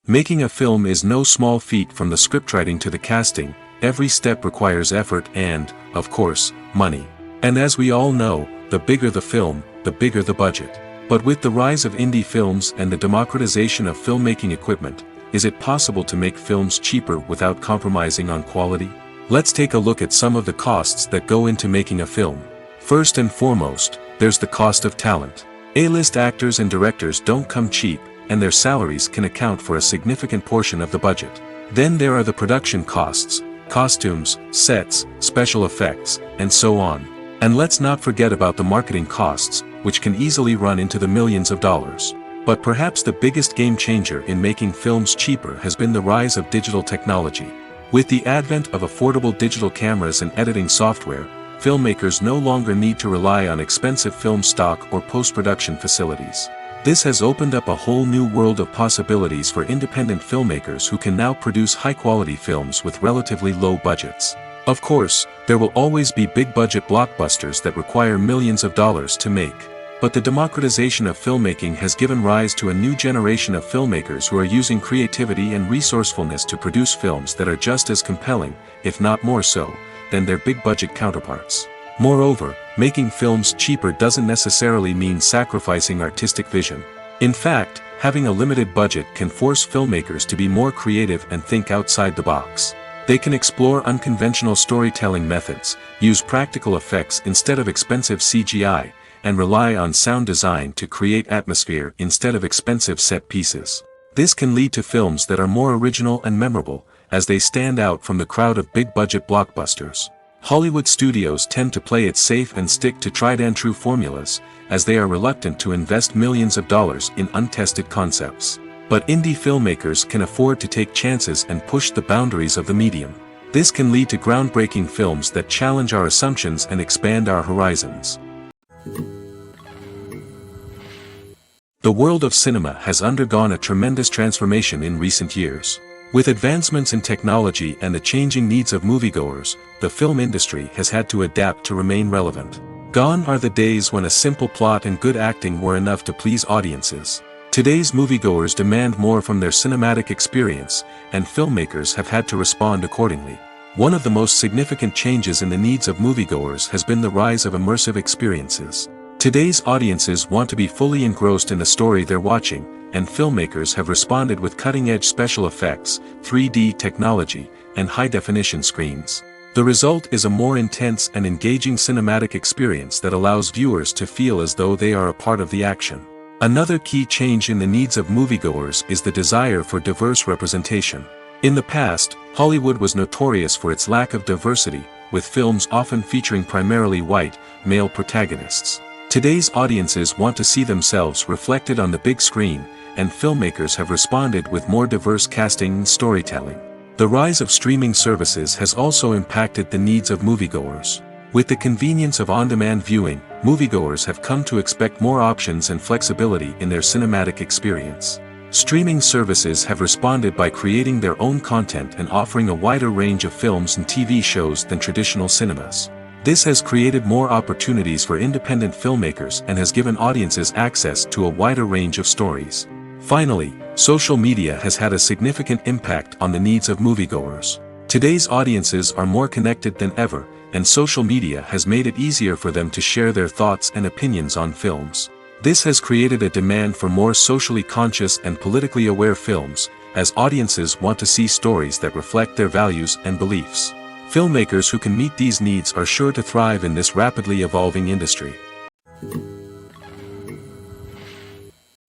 Making a film is no small feat. From the scriptwriting to the casting, every step requires effort and, of course, money. And as we all know, the bigger the film, the bigger the budget. But with the rise of indie films and the democratization of filmmaking equipment, is it possible to make films cheaper without compromising on quality? Let's take a look at some of the costs that go into making a film. First and foremost, there's the cost of talent. A-list actors and directors don't come cheap, and their salaries can account for a significant portion of the budget. Then there are the production costs: costumes, sets, special effects, and so on. And let's not forget about the marketing costs, which can easily run into the millions of dollars. But perhaps the biggest game changer in making films cheaper has been the rise of digital technology. With the advent of affordable digital cameras and editing software, filmmakers no longer need to rely on expensive film stock or post-production facilities. This has opened up a whole new world of possibilities for independent filmmakers who can now produce high-quality films with relatively low budgets. Of course, there will always be big-budget blockbusters that require millions of dollars to make. But the democratization of filmmaking has given rise to a new generation of filmmakers who are using creativity and resourcefulness to produce films that are just as compelling, if not more so, than their big-budget counterparts. Moreover, making films cheaper doesn't necessarily mean sacrificing artistic vision. In fact, having a limited budget can force filmmakers to be more creative and think outside the box. They can explore unconventional storytelling methods, use practical effects instead of expensive CGI, and rely on sound design to create atmosphere instead of expensive set pieces. This can lead to films that are more original and memorable, as they stand out from the crowd of big-budget blockbusters. Hollywood studios tend to play it safe and stick to tried-and-true formulas, as they are reluctant to invest millions of dollars in untested concepts. But indie filmmakers can afford to take chances and push the boundaries of the medium. This can lead to groundbreaking films that challenge our assumptions and expand our horizons. The world of cinema has undergone a tremendous transformation in recent years. With advancements in technology and the changing needs of moviegoers, the film industry has had to adapt to remain relevant. Gone are the days when a simple plot and good acting were enough to please audiences. Today's moviegoers demand more from their cinematic experience, and filmmakers have had to respond accordingly. One of the most significant changes in the needs of moviegoers has been the rise of immersive experiences. Today's audiences want to be fully engrossed in the story they're watching, and filmmakers have responded with cutting-edge special effects, 3D technology, and high-definition screens. The result is a more intense and engaging cinematic experience that allows viewers to feel as though they are a part of the action. Another key change in the needs of moviegoers is the desire for diverse representation. In the past, Hollywood was notorious for its lack of diversity, with films often featuring primarily white, male protagonists. Today's audiences want to see themselves reflected on the big screen, and filmmakers have responded with more diverse casting and storytelling. The rise of streaming services has also impacted the needs of moviegoers. With the convenience of on-demand viewing, moviegoers have come to expect more options and flexibility in their cinematic experience. Streaming services have responded by creating their own content and offering a wider range of films and TV shows than traditional cinemas. This has created more opportunities for independent filmmakers and has given audiences access to a wider range of stories. Finally, social media has had a significant impact on the needs of moviegoers. Today's audiences are more connected than ever, and social media has made it easier for them to share their thoughts and opinions on films. This has created a demand for more socially conscious and politically aware films, as audiences want to see stories that reflect their values and beliefs. Filmmakers who can meet these needs are sure to thrive in this rapidly evolving industry.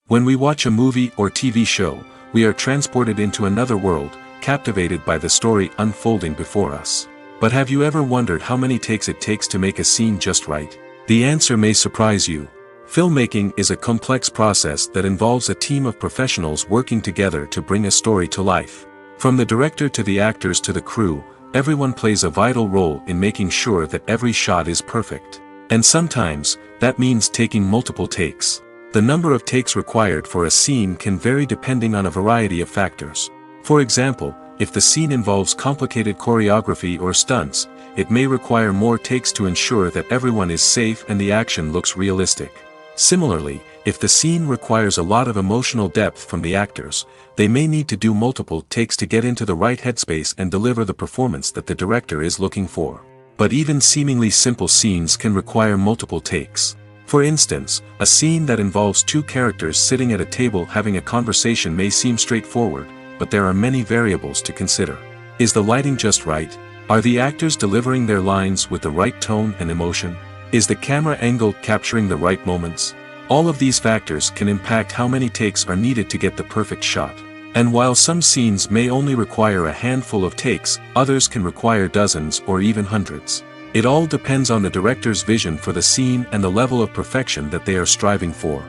When we watch a movie or TV show, we are transported into another world, captivated by the story unfolding before us. But have you ever wondered how many takes it takes to make a scene just right? The answer may surprise you. Filmmaking is a complex process that involves a team of professionals working together to bring a story to life. From the director to the actors to the crew, everyone plays a vital role in making sure that every shot is perfect. And sometimes, that means taking multiple takes. The number of takes required for a scene can vary depending on a variety of factors. For example, if the scene involves complicated choreography or stunts, it may require more takes to ensure that everyone is safe and the action looks realistic. Similarly, if the scene requires a lot of emotional depth from the actors, they may need to do multiple takes to get into the right headspace and deliver the performance that the director is looking for. But even seemingly simple scenes can require multiple takes. For instance, a scene that involves two characters sitting at a table having a conversation may seem straightforward, but there are many variables to consider. Is the lighting just right? Are the actors delivering their lines with the right tone and emotion? Is the camera angle capturing the right moments? All of these factors can impact how many takes are needed to get the perfect shot. And while some scenes may only require a handful of takes, others can require dozens or even hundreds. It all depends on the director's vision for the scene and the level of perfection that they are striving for.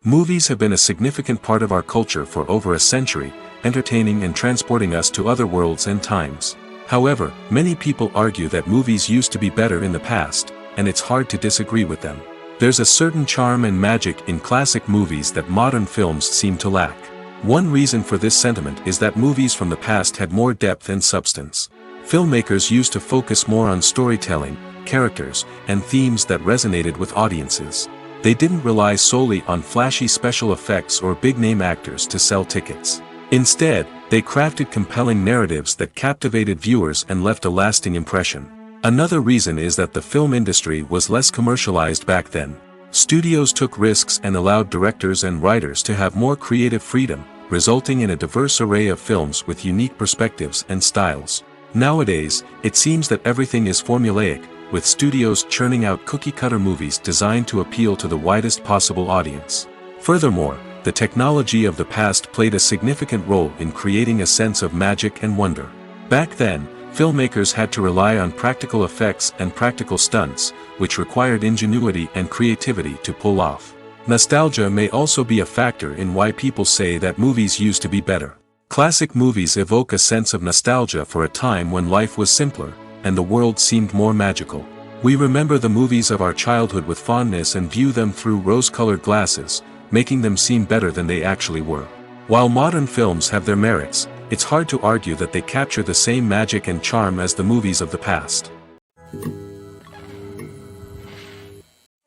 Movies have been a significant part of our culture for over a century, entertaining and transporting us to other worlds and times. However, many people argue that movies used to be better in the past, and it's hard to disagree with them. There's a certain charm and magic in classic movies that modern films seem to lack. One reason for this sentiment is that movies from the past had more depth and substance. Filmmakers used to focus more on storytelling, characters, and themes that resonated with audiences. They didn't rely solely on flashy special effects or big-name actors to sell tickets. Instead, they crafted compelling narratives that captivated viewers and left a lasting impression. Another reason is that the film industry was less commercialized back then. Studios took risks and allowed directors and writers to have more creative freedom, resulting in a diverse array of films with unique perspectives and styles. Nowadays, it seems that everything is formulaic, with studios churning out cookie-cutter movies designed to appeal to the widest possible audience. Furthermore, the technology of the past played a significant role in creating a sense of magic and wonder. Back then, filmmakers had to rely on practical effects and practical stunts, which required ingenuity and creativity to pull off. Nostalgia may also be a factor in why people say that movies used to be better. Classic movies evoke a sense of nostalgia for a time when life was simpler, and the world seemed more magical. We remember the movies of our childhood with fondness and view them through rose-colored glasses, making them seem better than they actually were. While modern films have their merits, it's hard to argue that they capture the same magic and charm as the movies of the past.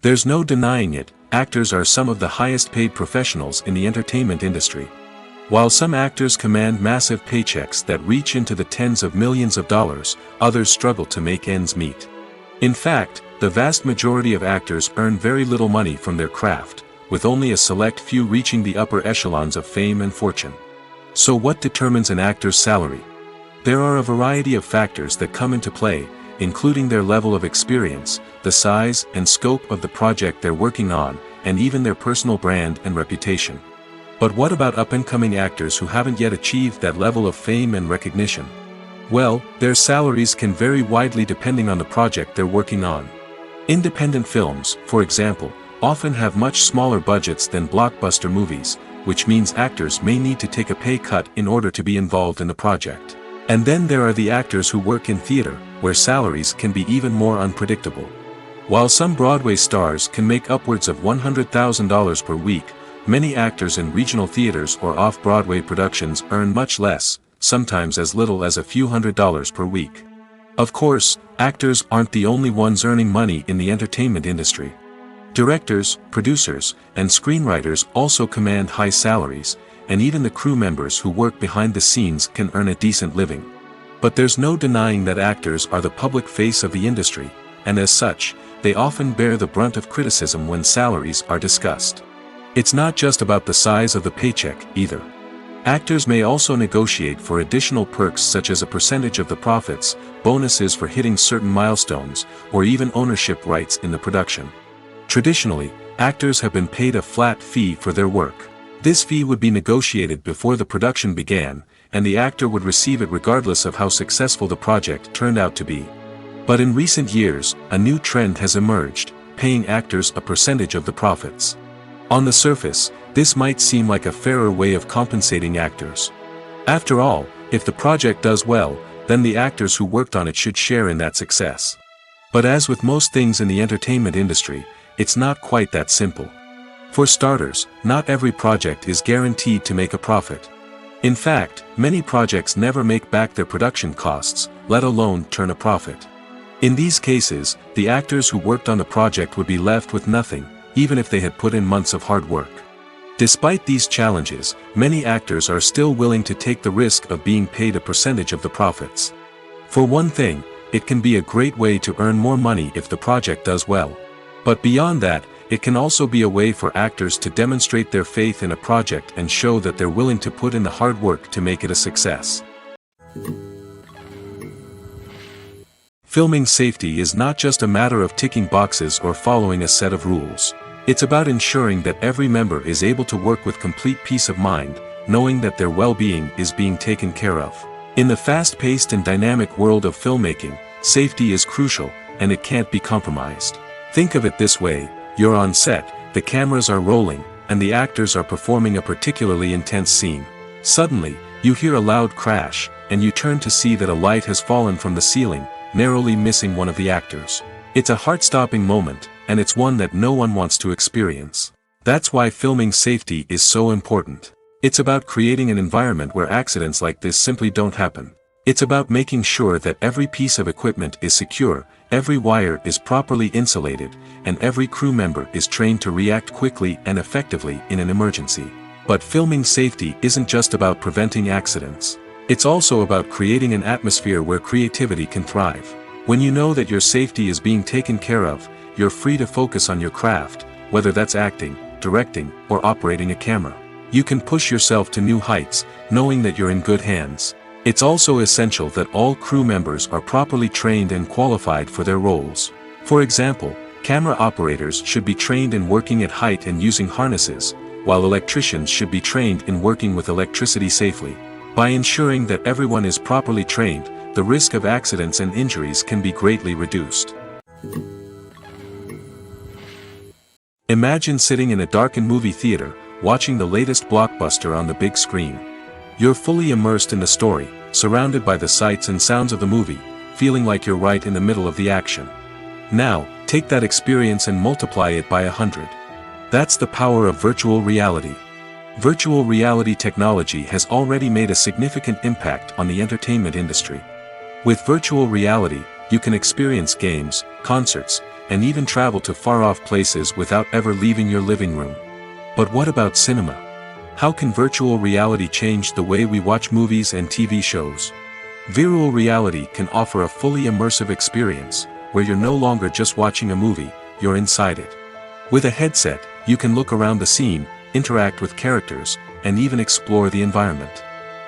There's no denying it, actors are some of the highest-paid professionals in the entertainment industry. While some actors command massive paychecks that reach into the tens of millions of dollars, others struggle to make ends meet. In fact, the vast majority of actors earn very little money from their craft, with only a select few reaching the upper echelons of fame and fortune. So what determines an actor's salary? There are a variety of factors that come into play, including their level of experience, the size and scope of the project they're working on, and even their personal brand and reputation. But what about up-and-coming actors who haven't yet achieved that level of fame and recognition? Well, their salaries can vary widely depending on the project they're working on. Independent films, for example, often have much smaller budgets than blockbuster movies, which means actors may need to take a pay cut in order to be involved in the project. And then there are the actors who work in theater, where salaries can be even more unpredictable. While some Broadway stars can make upwards of $100,000 per week, many actors in regional theaters or off-Broadway productions earn much less, sometimes as little as a few $100s per week. Of course, actors aren't the only ones earning money in the entertainment industry. Directors, producers, and screenwriters also command high salaries, and even the crew members who work behind the scenes can earn a decent living. But there's no denying that actors are the public face of the industry, and as such, they often bear the brunt of criticism when salaries are discussed. It's not just about the size of the paycheck, either. Actors may also negotiate for additional perks such as a percentage of the profits, bonuses for hitting certain milestones, or even ownership rights in the production. Traditionally, actors have been paid a flat fee for their work. This fee would be negotiated before the production began, and the actor would receive it regardless of how successful the project turned out to be. But in recent years, a new trend has emerged, paying actors a percentage of the profits. On the surface, this might seem like a fairer way of compensating actors. After all, if the project does well, then the actors who worked on it should share in that success. But as with most things in the entertainment industry, it's not quite that simple. For starters, not every project is guaranteed to make a profit. In fact, many projects never make back their production costs, let alone turn a profit. In these cases, the actors who worked on the project would be left with nothing, even if they had put in months of hard work. Despite these challenges, many actors are still willing to take the risk of being paid a percentage of the profits. For one thing, it can be a great way to earn more money if the project does well. But beyond that, it can also be a way for actors to demonstrate their faith in a project and show that they're willing to put in the hard work to make it a success. Filming safety is not just a matter of ticking boxes or following a set of rules. It's about ensuring that every member is able to work with complete peace of mind, knowing that their well-being is being taken care of. In the fast-paced and dynamic world of filmmaking, safety is crucial, and it can't be compromised. Think of it this way: you're on set, the cameras are rolling, and the actors are performing a particularly intense scene. Suddenly, you hear a loud crash, and you turn to see that a light has fallen from the ceiling, narrowly missing one of the actors. It's a heart-stopping moment, and it's one that no one wants to experience. That's why filming safety is so important. It's about creating an environment where accidents like this simply don't happen. It's about making sure that every piece of equipment is secure, every wire is properly insulated, and every crew member is trained to react quickly and effectively in an emergency. But filming safety isn't just about preventing accidents. It's also about creating an atmosphere where creativity can thrive. When you know that your safety is being taken care of, you're free to focus on your craft, whether that's acting, directing, or operating a camera. You can push yourself to new heights, knowing that you're in good hands. It's also essential that all crew members are properly trained and qualified for their roles. For example, camera operators should be trained in working at height and using harnesses, while electricians should be trained in working with electricity safely. By ensuring that everyone is properly trained, the risk of accidents and injuries can be greatly reduced. Imagine sitting in a darkened movie theater, watching the latest blockbuster on the big screen. You're fully immersed in the story, surrounded by the sights and sounds of the movie, feeling like you're right in the middle of the action. Now, take that experience and multiply it by 100. That's the power of virtual reality. Virtual reality technology has already made a significant impact on the entertainment industry. With virtual reality, you can experience games, concerts, and even travel to far-off places without ever leaving your living room. But what about cinema? How can virtual reality change the way we watch movies and TV shows? Virtual reality can offer a fully immersive experience, where you're no longer just watching a movie, you're inside it. With a headset, you can look around the scene, interact with characters, and even explore the environment.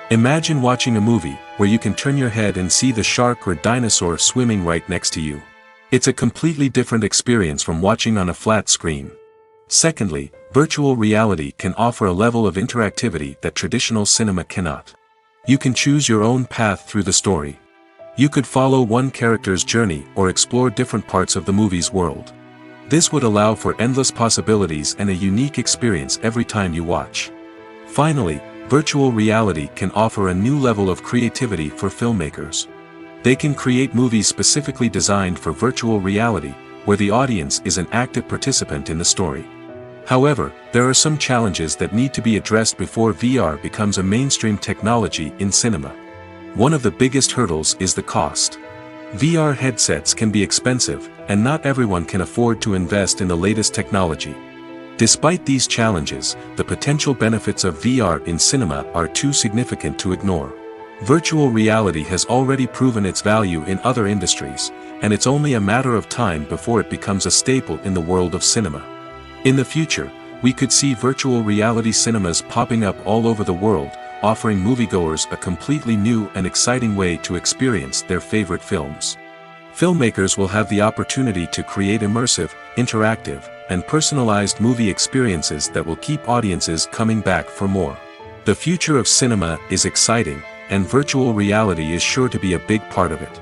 Imagine watching a movie, where you can turn your head and see the shark or dinosaur swimming right next to you. It's a completely different experience from watching on a flat screen. Secondly, virtual reality can offer a level of interactivity that traditional cinema cannot. You can choose your own path through the story. You could follow one character's journey or explore different parts of the movie's world. This would allow for endless possibilities and a unique experience every time you watch. Finally, virtual reality can offer a new level of creativity for filmmakers. They can create movies specifically designed for virtual reality, where the audience is an active participant in the story. However, there are some challenges that need to be addressed before VR becomes a mainstream technology in cinema. One of the biggest hurdles is the cost. VR headsets can be expensive, and not everyone can afford to invest in the latest technology. Despite these challenges, the potential benefits of VR in cinema are too significant to ignore. Virtual reality has already proven its value in other industries, and it's only a matter of time before it becomes a staple in the world of cinema. In the future, we could see virtual reality cinemas popping up all over the world, offering moviegoers a completely new and exciting way to experience their favorite films. Filmmakers will have the opportunity to create immersive, interactive, and personalized movie experiences that will keep audiences coming back for more. The future of cinema is exciting, and virtual reality is sure to be a big part of it.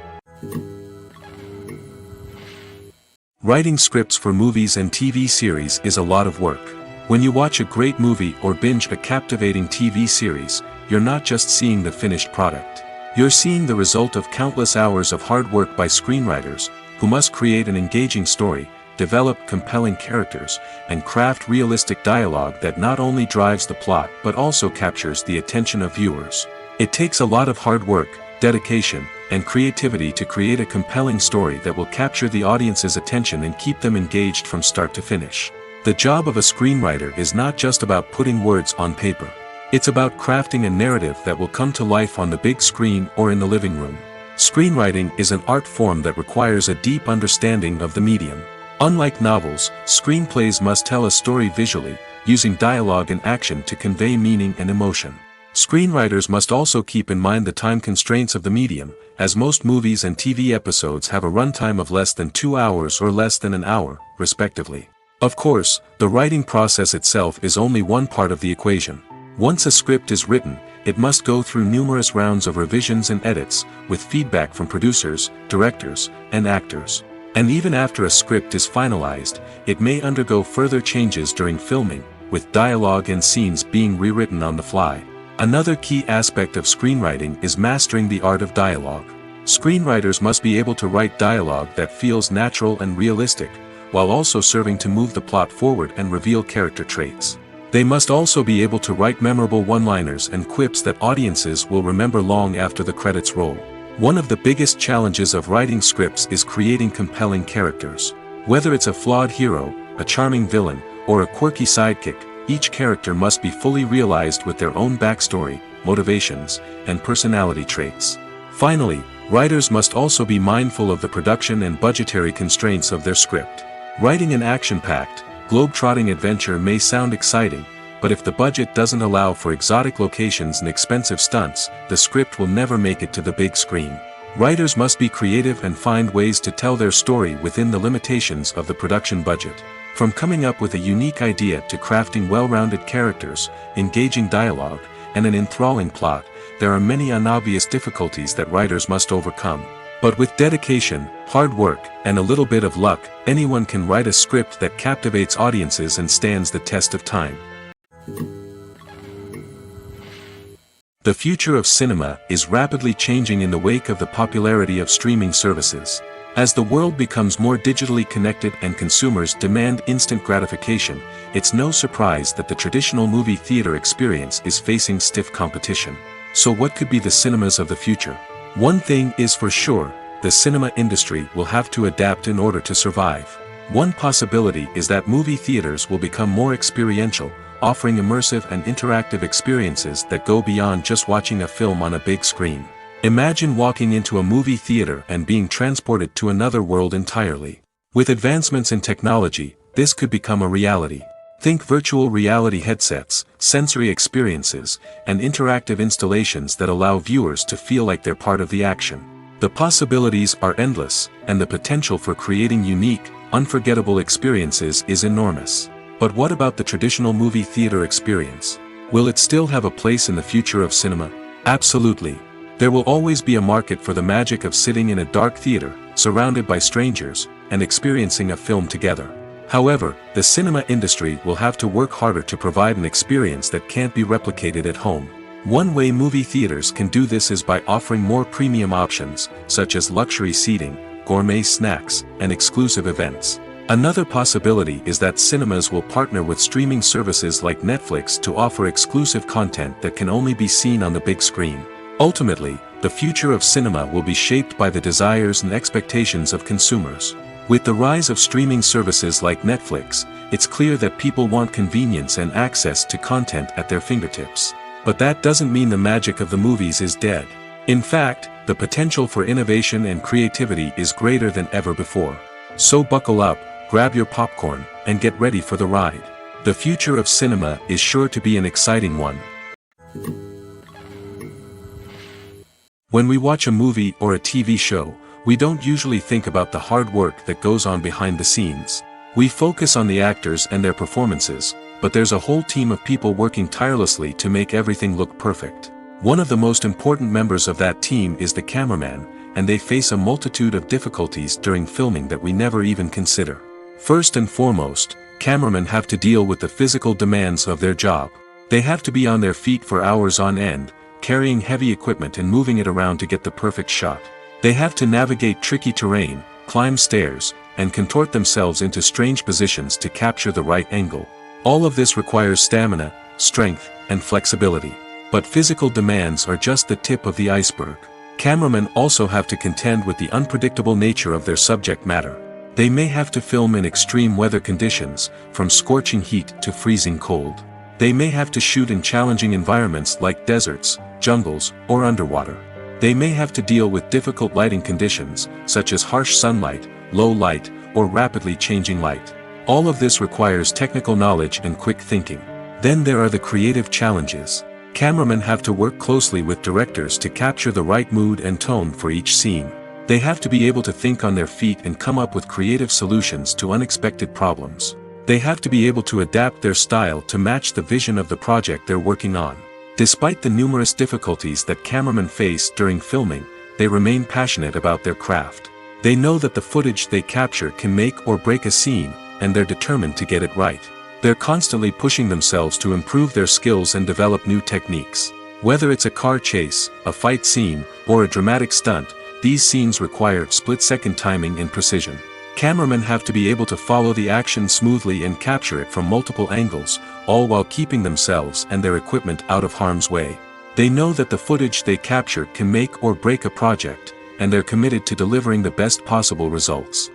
Writing scripts for movies and TV series is a lot of work. When you watch a great movie or binge a captivating TV series, you're not just seeing the finished product. You're seeing the result of countless hours of hard work by screenwriters, who must create an engaging story, develop compelling characters, and craft realistic dialogue that not only drives the plot but also captures the attention of viewers. It takes a lot of hard work, dedication, and creativity to create a compelling story that will capture the audience's attention and keep them engaged from start to finish. The job of a screenwriter is not just about putting words on paper. It's about crafting a narrative that will come to life on the big screen or in the living room. Screenwriting is an art form that requires a deep understanding of the medium. Unlike novels, screenplays must tell a story visually, using dialogue and action to convey meaning and emotion. Screenwriters must also keep in mind the time constraints of the medium, as most movies and TV episodes have a runtime of less than 2 hours or less than an hour, respectively. Of course, the writing process itself is only one part of the equation. Once a script is written, it must go through numerous rounds of revisions and edits, with feedback from producers, directors, and actors. And even after a script is finalized, it may undergo further changes during filming, with dialogue and scenes being rewritten on the fly. Another key aspect of screenwriting is mastering the art of dialogue. Screenwriters must be able to write dialogue that feels natural and realistic, while also serving to move the plot forward and reveal character traits. They must also be able to write memorable one-liners and quips that audiences will remember long after the credits roll. One of the biggest challenges of writing scripts is creating compelling characters. Whether it's a flawed hero, a charming villain, or a quirky sidekick, each character must be fully realized with their own backstory, motivations, and personality traits. Finally, writers must also be mindful of the production and budgetary constraints of their script. Writing an action-packed, globe-trotting adventure may sound exciting, but if the budget doesn't allow for exotic locations and expensive stunts, the script will never make it to the big screen. Writers must be creative and find ways to tell their story within the limitations of the production budget. From coming up with a unique idea to crafting well-rounded characters, engaging dialogue, and an enthralling plot, there are many unobvious difficulties that writers must overcome. But with dedication, hard work, and a little bit of luck, anyone can write a script that captivates audiences and stands the test of time. The future of cinema is rapidly changing in the wake of the popularity of streaming services. As the world becomes more digitally connected and consumers demand instant gratification, it's no surprise that the traditional movie theater experience is facing stiff competition. So what could be the cinemas of the future? One thing is for sure, the cinema industry will have to adapt in order to survive. One possibility is that movie theaters will become more experiential, offering immersive and interactive experiences that go beyond just watching a film on a big screen. Imagine walking into a movie theater and being transported to another world entirely. With advancements in technology, this could become a reality. Think virtual reality headsets, sensory experiences, and interactive installations that allow viewers to feel like they're part of the action. The possibilities are endless, and the potential for creating unique, unforgettable experiences is enormous. But what about the traditional movie theater experience? Will it still have a place in the future of cinema? Absolutely. There will always be a market for the magic of sitting in a dark theater, surrounded by strangers, and experiencing a film together. However, the cinema industry will have to work harder to provide an experience that can't be replicated at home. One way movie theaters can do this is by offering more premium options, such as luxury seating, gourmet snacks, and exclusive events. Another possibility is that cinemas will partner with streaming services like Netflix to offer exclusive content that can only be seen on the big screen. Ultimately, the future of cinema will be shaped by the desires and expectations of consumers. With the rise of streaming services like Netflix, it's clear that people want convenience and access to content at their fingertips. But that doesn't mean the magic of the movies is dead. In fact, the potential for innovation and creativity is greater than ever before. So buckle up, grab your popcorn, and get ready for the ride. The future of cinema is sure to be an exciting one. When we watch a movie or a TV show, we don't usually think about the hard work that goes on behind the scenes. We focus on the actors and their performances, but there's a whole team of people working tirelessly to make everything look perfect. One of the most important members of that team is the cameraman, and they face a multitude of difficulties during filming that we never even consider. First and foremost, cameramen have to deal with the physical demands of their job. They have to be on their feet for hours on end, carrying heavy equipment and moving it around to get the perfect shot. They have to navigate tricky terrain, climb stairs, and contort themselves into strange positions to capture the right angle. All of this requires stamina, strength, and flexibility. But physical demands are just the tip of the iceberg. Cameramen also have to contend with the unpredictable nature of their subject matter. They may have to film in extreme weather conditions, from scorching heat to freezing cold. They may have to shoot in challenging environments like deserts, jungles, or underwater. They may have to deal with difficult lighting conditions, such as harsh sunlight, low light, or rapidly changing light. All of this requires technical knowledge and quick thinking. Then there are the creative challenges. Cameramen have to work closely with directors to capture the right mood and tone for each scene. They have to be able to think on their feet and come up with creative solutions to unexpected problems. They have to be able to adapt their style to match the vision of the project they're working on. Despite the numerous difficulties that cameramen face during filming, they remain passionate about their craft. They know that the footage they capture can make or break a scene, and they're determined to get it right. They're constantly pushing themselves to improve their skills and develop new techniques. Whether it's a car chase, a fight scene, or a dramatic stunt, these scenes require split-second timing and precision. Cameramen have to be able to follow the action smoothly and capture it from multiple angles, all while keeping themselves and their equipment out of harm's way. They know that the footage they capture can make or break a project, and they're committed to delivering the best possible results.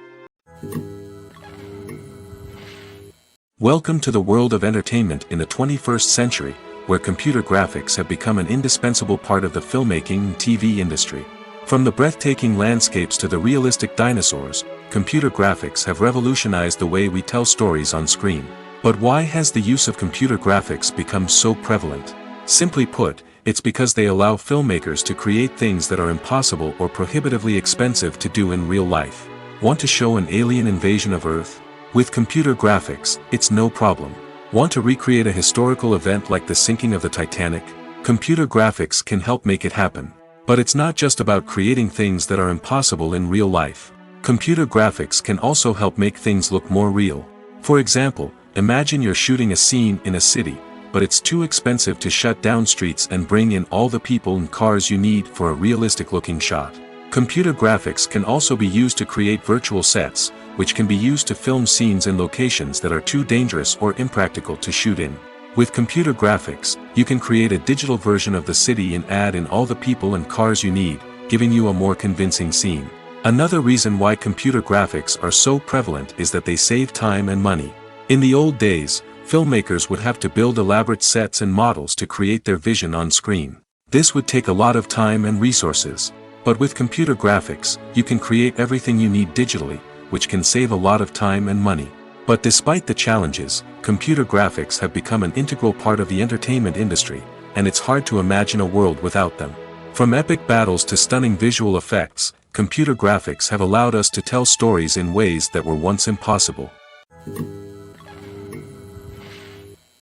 Welcome to the world of entertainment in the 21st century, where computer graphics have become an indispensable part of the filmmaking and TV industry. From the breathtaking landscapes to the realistic dinosaurs, computer graphics have revolutionized the way we tell stories on screen. But why has the use of computer graphics become so prevalent? Simply put, it's because they allow filmmakers to create things that are impossible or prohibitively expensive to do in real life. Want to show an alien invasion of Earth? With computer graphics, it's no problem. Want to recreate a historical event like the sinking of the Titanic? Computer graphics can help make it happen. But it's not just about creating things that are impossible in real life. Computer graphics can also help make things look more real. For example, imagine you're shooting a scene in a city, but it's too expensive to shut down streets and bring in all the people and cars you need for a realistic-looking shot. Computer graphics can also be used to create virtual sets, which can be used to film scenes in locations that are too dangerous or impractical to shoot in. With computer graphics, you can create a digital version of the city and add in all the people and cars you need, giving you a more convincing scene. Another reason why computer graphics are so prevalent is that they save time and money. In the old days, filmmakers would have to build elaborate sets and models to create their vision on screen. This would take a lot of time and resources. But with computer graphics, you can create everything you need digitally, which can save a lot of time and money. But despite the challenges, computer graphics have become an integral part of the entertainment industry, and it's hard to imagine a world without them. From epic battles to stunning visual effects, computer graphics have allowed us to tell stories in ways that were once impossible.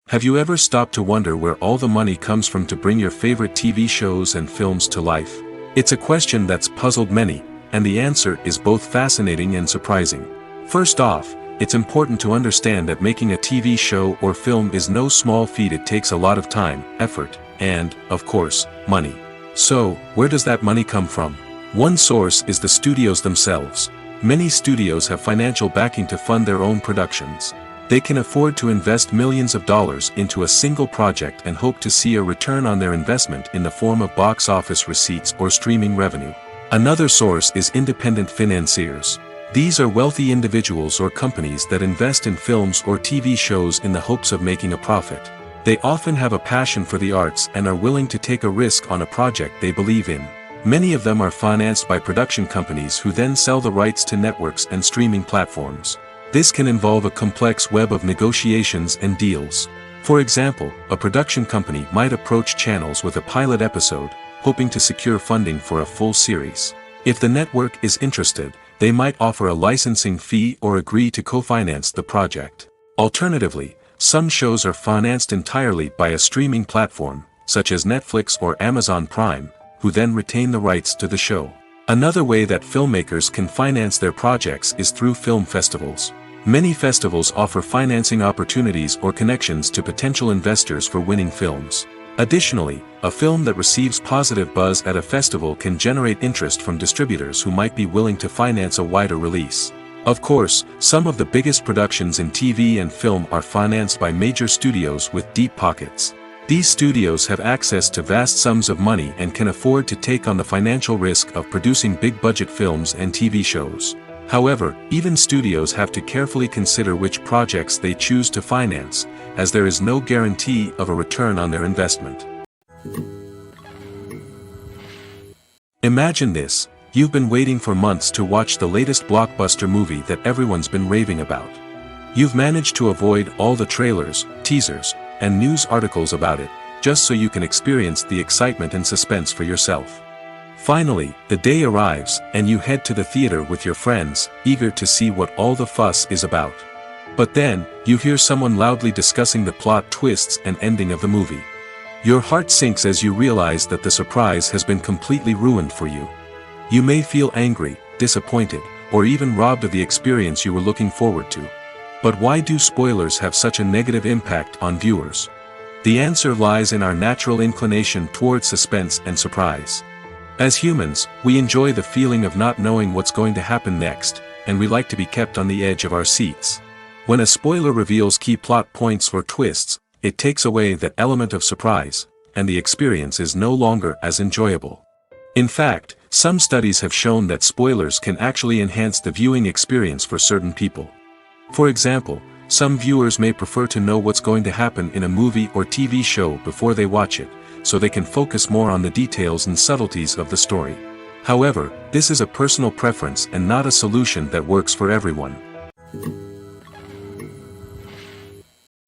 Have you ever stopped to wonder where all the money comes from to bring your favorite TV shows and films to life? It's a question that's puzzled many, and the answer is both fascinating and surprising. First off, It's important to understand that making a TV show or film is no small feat. It takes a lot of time, effort, and, of course, money. So, where does that money come from? One source is the studios themselves. Many studios have financial backing to fund their own productions. They can afford to invest millions of dollars into a single project and hope to see a return on their investment in the form of box office receipts or streaming revenue. Another source is independent financiers. These are wealthy individuals or companies that invest in films or TV shows in the hopes of making a profit. They often have a passion for the arts and are willing to take a risk on a project they believe in. Many of them are financed by production companies who then sell the rights to networks and streaming platforms. This can involve a complex web of negotiations and deals. For example, a production company might approach channels with a pilot episode, hoping to secure funding for a full series. If the network is interested, they might offer a licensing fee or agree to co-finance the project. Alternatively, some shows are financed entirely by a streaming platform, such as Netflix or Amazon Prime, who then retain the rights to the show. Another way that filmmakers can finance their projects is through film festivals. Many festivals offer financing opportunities or connections to potential investors for winning films. Additionally, a film that receives positive buzz at a festival can generate interest from distributors who might be willing to finance a wider release. Of course, some of the biggest productions in TV and film are financed by major studios with deep pockets. These studios have access to vast sums of money and can afford to take on the financial risk of producing big-budget films and TV shows. However, even studios have to carefully consider which projects they choose to finance, as there is no guarantee of a return on their investment. Imagine this: you've been waiting for months to watch the latest blockbuster movie that everyone's been raving about. You've managed to avoid all the trailers, teasers, and news articles about it, just so you can experience the excitement and suspense for yourself. Finally, the day arrives, and you head to the theater with your friends, eager to see what all the fuss is about. But then, you hear someone loudly discussing the plot twists and ending of the movie. Your heart sinks as you realize that the surprise has been completely ruined for you. You may feel angry, disappointed, or even robbed of the experience you were looking forward to. But why do spoilers have such a negative impact on viewers? The answer lies in our natural inclination toward suspense and surprise. As humans, we enjoy the feeling of not knowing what's going to happen next, and we like to be kept on the edge of our seats. When a spoiler reveals key plot points or twists, it takes away that element of surprise, and the experience is no longer as enjoyable. In fact, some studies have shown that spoilers can actually enhance the viewing experience for certain people. For example, some viewers may prefer to know what's going to happen in a movie or TV show before they watch it, so they can focus more on the details and subtleties of the story. However, this is a personal preference and not a solution that works for everyone.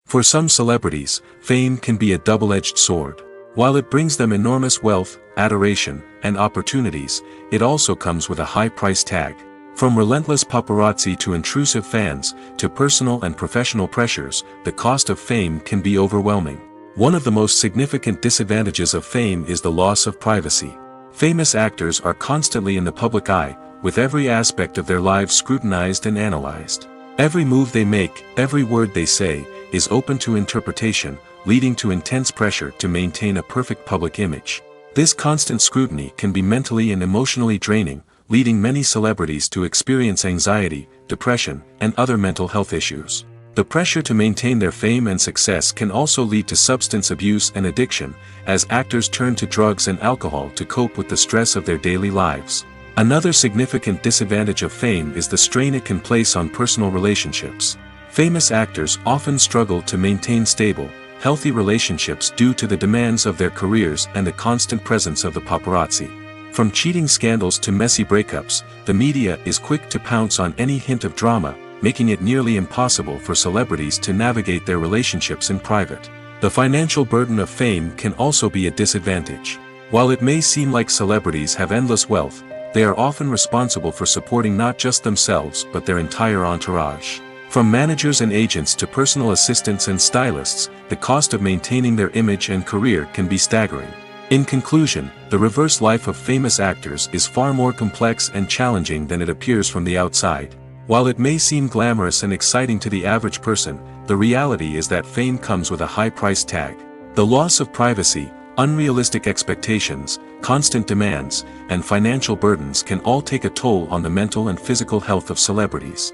For some celebrities, fame can be a double-edged sword. While it brings them enormous wealth, adoration, and opportunities, it also comes with a high price tag. From relentless paparazzi to intrusive fans, to personal and professional pressures, the cost of fame can be overwhelming. One of the most significant disadvantages of fame is the loss of privacy. Famous actors are constantly in the public eye, with every aspect of their lives scrutinized and analyzed. Every move they make, every word they say, is open to interpretation, leading to intense pressure to maintain a perfect public image. This constant scrutiny can be mentally and emotionally draining, leading many celebrities to experience anxiety, depression, and other mental health issues. The pressure to maintain their fame and success can also lead to substance abuse and addiction, as actors turn to drugs and alcohol to cope with the stress of their daily lives. Another significant disadvantage of fame is the strain it can place on personal relationships. Famous actors often struggle to maintain stable, healthy relationships due to the demands of their careers and the constant presence of the paparazzi. From cheating scandals to messy breakups, the media is quick to pounce on any hint of drama, making it nearly impossible for celebrities to navigate their relationships in private. The financial burden of fame can also be a disadvantage. While it may seem like celebrities have endless wealth, they are often responsible for supporting not just themselves but their entire entourage. From managers and agents to personal assistants and stylists, the cost of maintaining their image and career can be staggering. In conclusion, the reverse life of famous actors is far more complex and challenging than it appears from the outside. While it may seem glamorous and exciting to the average person, the reality is that fame comes with a high price tag. The loss of privacy, unrealistic expectations, constant demands, and financial burdens can all take a toll on the mental and physical health of celebrities.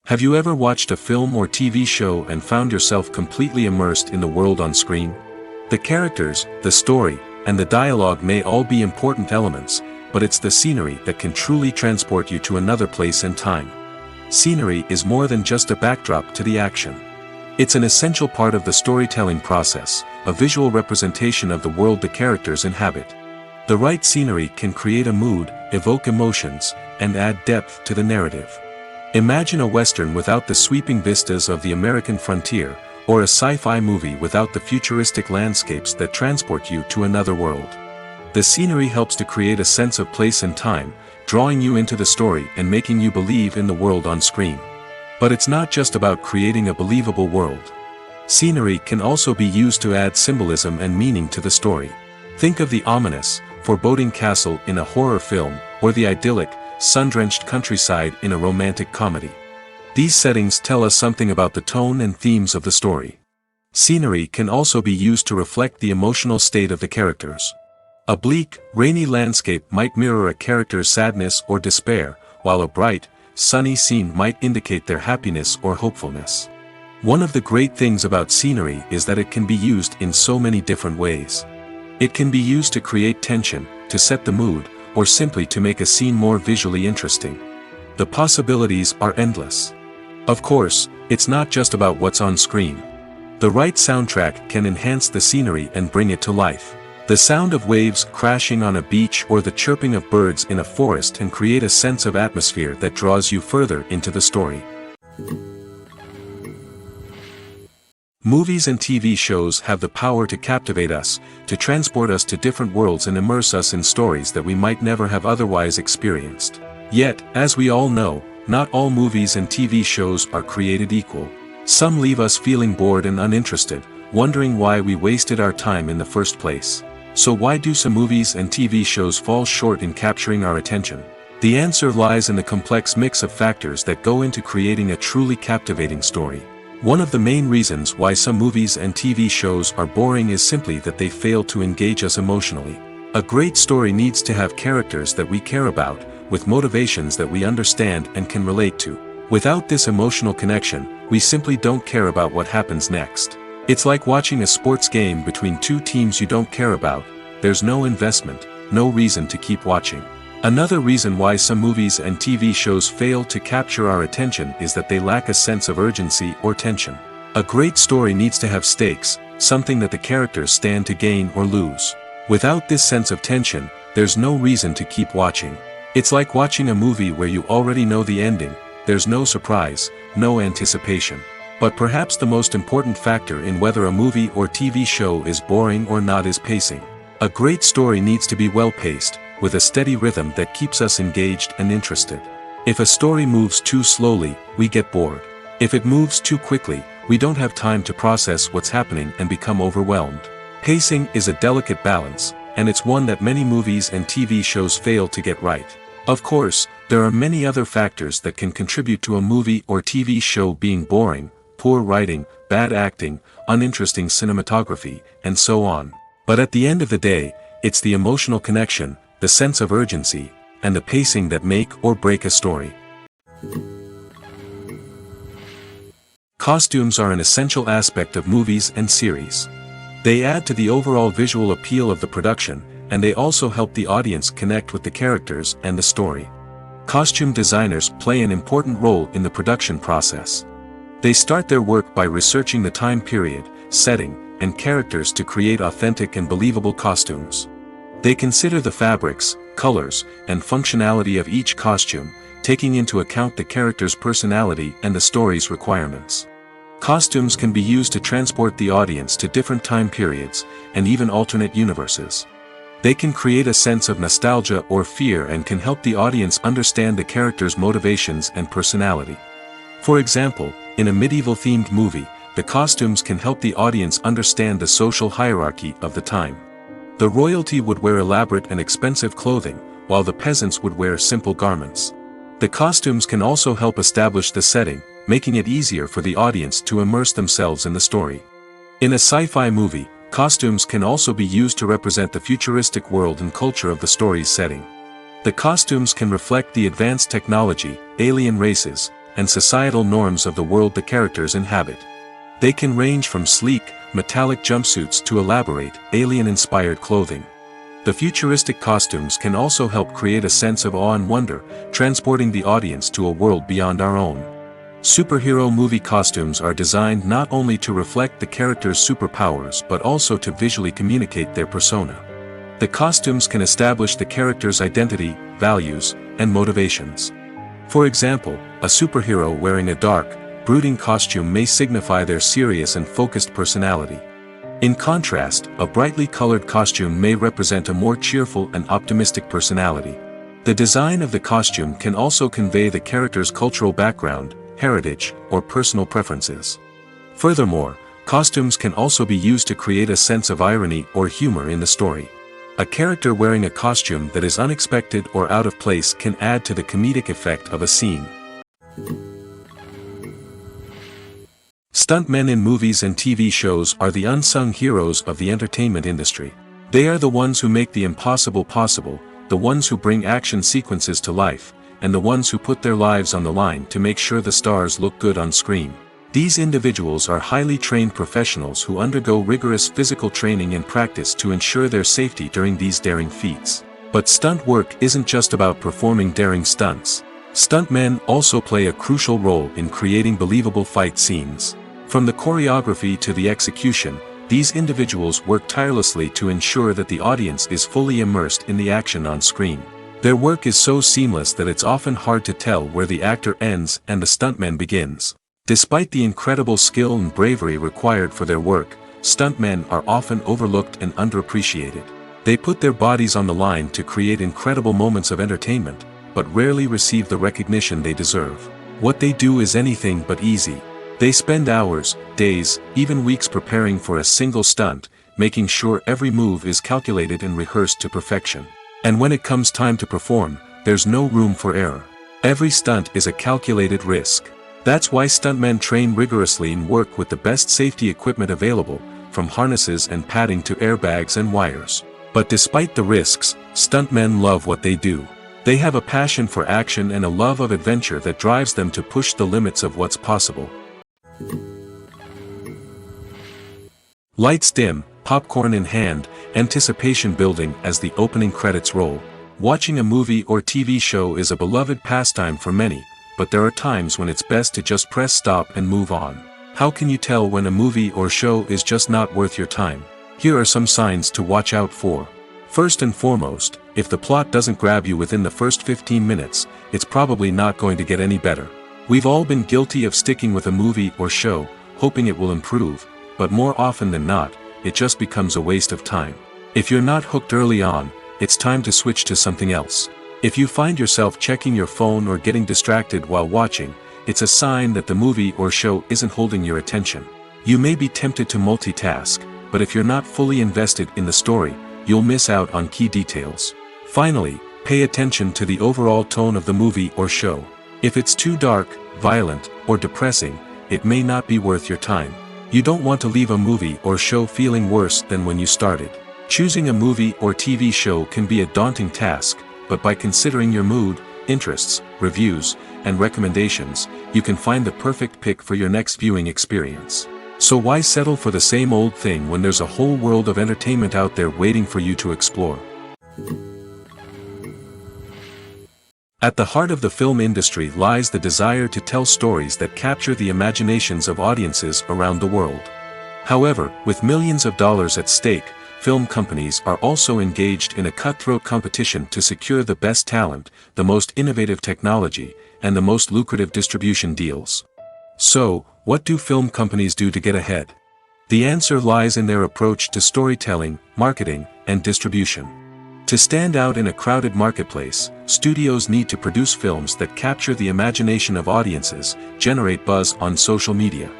Have you ever watched a film or TV show and found yourself completely immersed in the world on screen? The characters, the story, and the dialogue may all be important elements, but it's the scenery that can truly transport you to another place and time. Scenery is more than just a backdrop to the action. It's an essential part of the storytelling process, a visual representation of the world the characters inhabit. The right scenery can create a mood, evoke emotions, and add depth to the narrative. Imagine a Western without the sweeping vistas of the American frontier, or a sci-fi movie without the futuristic landscapes that transport you to another world. The scenery helps to create a sense of place and time, drawing you into the story and making you believe in the world on screen. But it's not just about creating a believable world. Scenery can also be used to add symbolism and meaning to the story. Think of the ominous, foreboding castle in a horror film, or the idyllic, sun-drenched countryside in a romantic comedy. These settings tell us something about the tone and themes of the story. Scenery can also be used to reflect the emotional state of the characters. A bleak, rainy landscape might mirror a character's sadness or despair, while a bright, sunny scene might indicate their happiness or hopefulness. One of the great things about scenery is that it can be used in so many different ways. It can be used to create tension, to set the mood, or simply to make a scene more visually interesting. The possibilities are endless. Of course, it's not just about what's on screen. The right soundtrack can enhance the scenery and bring it to life. The sound of waves crashing on a beach or the chirping of birds in a forest can create a sense of atmosphere that draws you further into the story. Movies and TV shows have the power to captivate us, to transport us to different worlds and immerse us in stories that we might never have otherwise experienced. Yet, as we all know, not all movies and TV shows are created equal. Some leave us feeling bored and uninterested, wondering why we wasted our time in the first place. So why do some movies and TV shows fall short in capturing our attention? The answer lies in the complex mix of factors that go into creating a truly captivating story. One of the main reasons why some movies and TV shows are boring is simply that they fail to engage us emotionally. A great story needs to have characters that we care about, with motivations that we understand and can relate to. Without this emotional connection, we simply don't care about what happens next. It's like watching a sports game between two teams you don't care about. There's no investment, no reason to keep watching. Another reason why some movies and TV shows fail to capture our attention is that they lack a sense of urgency or tension. A great story needs to have stakes, something that the characters stand to gain or lose. Without this sense of tension, there's no reason to keep watching. It's like watching a movie where you already know the ending. There's no surprise, no anticipation. But perhaps the most important factor in whether a movie or TV show is boring or not is pacing. A great story needs to be well-paced, with a steady rhythm that keeps us engaged and interested. If a story moves too slowly, we get bored. If it moves too quickly, we don't have time to process what's happening and become overwhelmed. Pacing is a delicate balance, and it's one that many movies and TV shows fail to get right. Of course, there are many other factors that can contribute to a movie or TV show being boring: poor writing, bad acting, uninteresting cinematography, and so on. But at the end of the day, it's the emotional connection, the sense of urgency, and the pacing that make or break a story. Costumes are an essential aspect of movies and series. They add to the overall visual appeal of the production, and they also help the audience connect with the characters and the story. Costume designers play an important role in the production process. They start their work by researching the time period, setting, and characters to create authentic and believable costumes. They consider the fabrics, colors, and functionality of each costume, taking into account the character's personality and the story's requirements. Costumes can be used to transport the audience to different time periods, and even alternate universes. They can create a sense of nostalgia or fear and can help the audience understand the character's motivations and personality. For example, in a medieval-themed movie, the costumes can help the audience understand the social hierarchy of the time. The royalty would wear elaborate and expensive clothing, while the peasants would wear simple garments. The costumes can also help establish the setting, making it easier for the audience to immerse themselves in the story. In a sci-fi movie, costumes can also be used to represent the futuristic world and culture of the story's setting. The costumes can reflect the advanced technology, alien races, and societal norms of the world the characters inhabit. They can range from sleek, metallic jumpsuits to elaborate, alien-inspired clothing. The futuristic costumes can also help create a sense of awe and wonder, transporting the audience to a world beyond our own. Superhero movie costumes are designed not only to reflect the character's superpowers but also to visually communicate their persona. The costumes can establish the character's identity, values, and motivations. For example, a superhero wearing a dark, brooding costume may signify their serious and focused personality. In contrast, a brightly colored costume may represent a more cheerful and optimistic personality. The design of the costume can also convey the character's cultural background, heritage, or personal preferences. Furthermore, costumes can also be used to create a sense of irony or humor in the story. A character wearing a costume that is unexpected or out of place can add to the comedic effect of a scene. Stuntmen in movies and TV shows are the unsung heroes of the entertainment industry. They are the ones who make the impossible possible, the ones who bring action sequences to life, and the ones who put their lives on the line to make sure the stars look good on screen. These individuals are highly trained professionals who undergo rigorous physical training and practice to ensure their safety during these daring feats. But stunt work isn't just about performing daring stunts. Stuntmen also play a crucial role in creating believable fight scenes. From the choreography to the execution, these individuals work tirelessly to ensure that the audience is fully immersed in the action on screen. Their work is so seamless that it's often hard to tell where the actor ends and the stuntman begins. Despite the incredible skill and bravery required for their work, stuntmen are often overlooked and underappreciated. They put their bodies on the line to create incredible moments of entertainment, but rarely receive the recognition they deserve. What they do is anything but easy. They spend hours, days, even weeks preparing for a single stunt, making sure every move is calculated and rehearsed to perfection. And when it comes time to perform, there's no room for error. Every stunt is a calculated risk. That's why stuntmen train rigorously and work with the best safety equipment available, from harnesses and padding to airbags and wires. But despite the risks, stuntmen love what they do. They have a passion for action and a love of adventure that drives them to push the limits of what's possible. Lights dim, popcorn in hand, anticipation building as the opening credits roll. Watching a movie or TV show is a beloved pastime for many, but there are times when it's best to just press stop and move on. How can you tell when a movie or show is just not worth your time? Here are some signs to watch out for. First and foremost, if the plot doesn't grab you within the first 15 minutes, it's probably not going to get any better. We've all been guilty of sticking with a movie or show, hoping it will improve, but more often than not, it just becomes a waste of time. If you're not hooked early on, it's time to switch to something else. If you find yourself checking your phone or getting distracted while watching, it's a sign that the movie or show isn't holding your attention. You may be tempted to multitask, but if you're not fully invested in the story, you'll miss out on key details. Finally, pay attention to the overall tone of the movie or show. If it's too dark, violent, or depressing, it may not be worth your time. You don't want to leave a movie or show feeling worse than when you started. Choosing a movie or TV show can be a daunting task, but by considering your mood, interests, reviews, and recommendations, you can find the perfect pick for your next viewing experience. So why settle for the same old thing when there's a whole world of entertainment out there waiting for you to explore? At the heart of the film industry lies the desire to tell stories that capture the imaginations of audiences around the world. However, with millions of dollars at stake, film companies are also engaged in a cutthroat competition to secure the best talent, the most innovative technology, and the most lucrative distribution deals. So, what do film companies do to get ahead? The answer lies in their approach to storytelling, marketing, and distribution. To stand out in a crowded marketplace, studios need to produce films that capture the imagination of audiences, generate buzz on social media.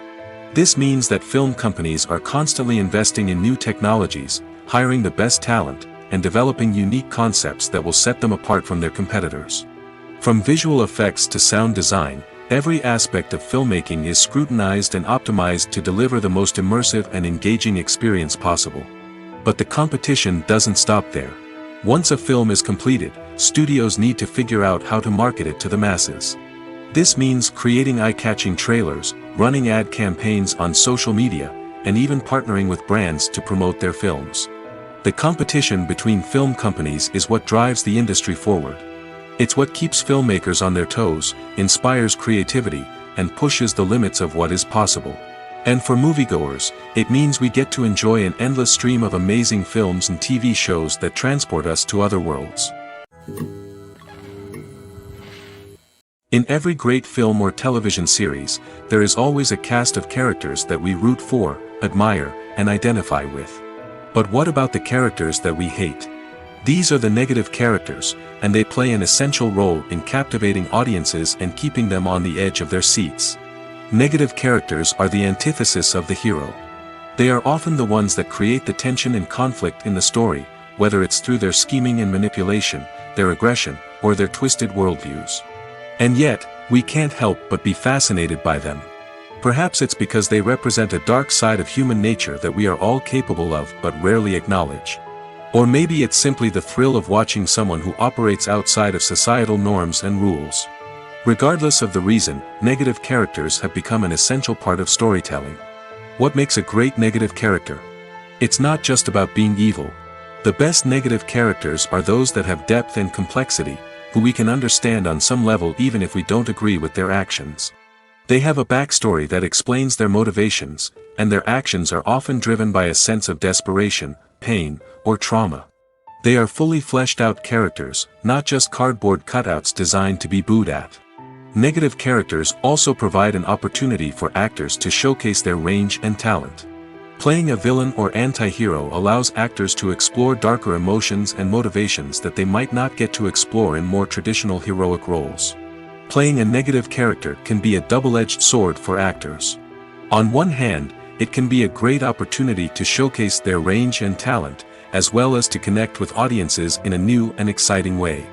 This means that film companies are constantly investing in new technologies, hiring the best talent, and developing unique concepts that will set them apart from their competitors. From visual effects to sound design, every aspect of filmmaking is scrutinized and optimized to deliver the most immersive and engaging experience possible. But the competition doesn't stop there. Once a film is completed, studios need to figure out how to market it to the masses. This means creating eye-catching trailers, running ad campaigns on social media, and even partnering with brands to promote their films. The competition between film companies is what drives the industry forward. It's what keeps filmmakers on their toes, inspires creativity, and pushes the limits of what is possible. And for moviegoers, it means we get to enjoy an endless stream of amazing films and TV shows that transport us to other worlds. In every great film or television series, there is always a cast of characters that we root for, admire, and identify with. But what about the characters that we hate? These are the negative characters, and they play an essential role in captivating audiences and keeping them on the edge of their seats. Negative characters are the antithesis of the hero. They are often the ones that create the tension and conflict in the story, whether it's through their scheming and manipulation, their aggression, or their twisted worldviews. And yet, we can't help but be fascinated by them. Perhaps it's because they represent a dark side of human nature that we are all capable of but rarely acknowledge. Or maybe it's simply the thrill of watching someone who operates outside of societal norms and rules. Regardless of the reason, negative characters have become an essential part of storytelling. What makes a great negative character? It's not just about being evil. The best negative characters are those that have depth and complexity, who we can understand on some level even if we don't agree with their actions. They have a backstory that explains their motivations, and their actions are often driven by a sense of desperation, pain, or trauma. They are fully fleshed out characters, not just cardboard cutouts designed to be booed at. Negative characters also provide an opportunity for actors to showcase their range and talent. Playing a villain or anti-hero allows actors to explore darker emotions and motivations that they might not get to explore in more traditional heroic roles. Playing a negative character can be a double-edged sword for actors. On one hand, it can be a great opportunity to showcase their range and talent, as well as to connect with audiences in a new and exciting way.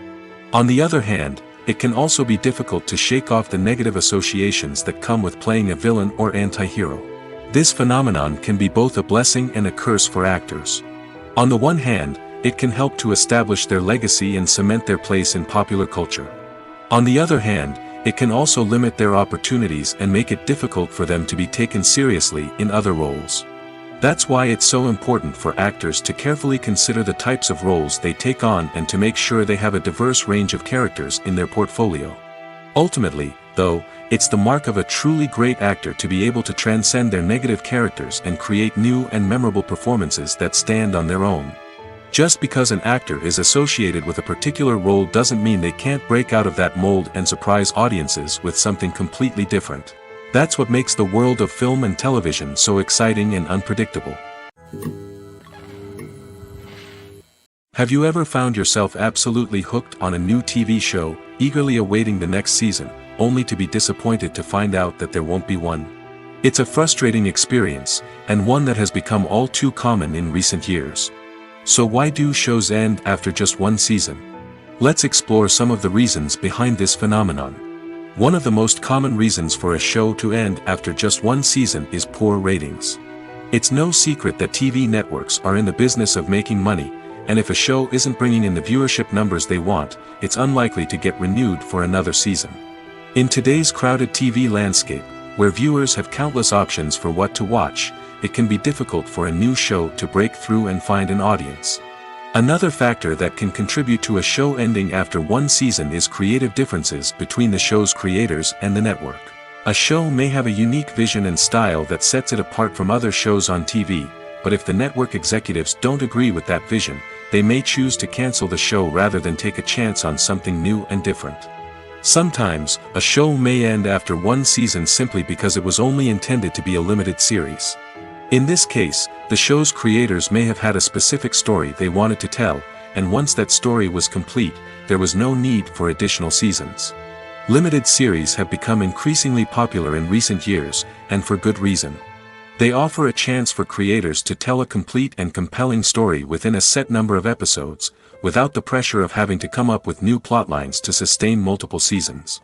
On the other hand, it can also be difficult to shake off the negative associations that come with playing a villain or anti-hero. This phenomenon can be both a blessing and a curse for actors. On the one hand, it can help to establish their legacy and cement their place in popular culture. On the other hand, it can also limit their opportunities and make it difficult for them to be taken seriously in other roles. That's why it's so important for actors to carefully consider the types of roles they take on and to make sure they have a diverse range of characters in their portfolio. Ultimately, though, it's the mark of a truly great actor to be able to transcend their negative characters and create new and memorable performances that stand on their own. Just because an actor is associated with a particular role doesn't mean they can't break out of that mold and surprise audiences with something completely different. That's what makes the world of film and television so exciting and unpredictable. Have you ever found yourself absolutely hooked on a new TV show, eagerly awaiting the next season, only to be disappointed to find out that there won't be one? It's a frustrating experience, and one that has become all too common in recent years. So why do shows end after just one season? Let's explore some of the reasons behind this phenomenon. One of the most common reasons for a show to end after just one season is poor ratings. It's no secret that TV networks are in the business of making money, and if a show isn't bringing in the viewership numbers they want, it's unlikely to get renewed for another season. In today's crowded TV landscape, where viewers have countless options for what to watch, it can be difficult for a new show to break through and find an audience. Another factor that can contribute to a show ending after one season is creative differences between the show's creators and the network. A show may have a unique vision and style that sets it apart from other shows on TV, but if the network executives don't agree with that vision, they may choose to cancel the show rather than take a chance on something new and different. Sometimes, a show may end after one season simply because it was only intended to be a limited series. In this case, the show's creators may have had a specific story they wanted to tell, and once that story was complete, there was no need for additional seasons. Limited series have become increasingly popular in recent years, and for good reason. They offer a chance for creators to tell a complete and compelling story within a set number of episodes, without the pressure of having to come up with new plotlines to sustain multiple seasons.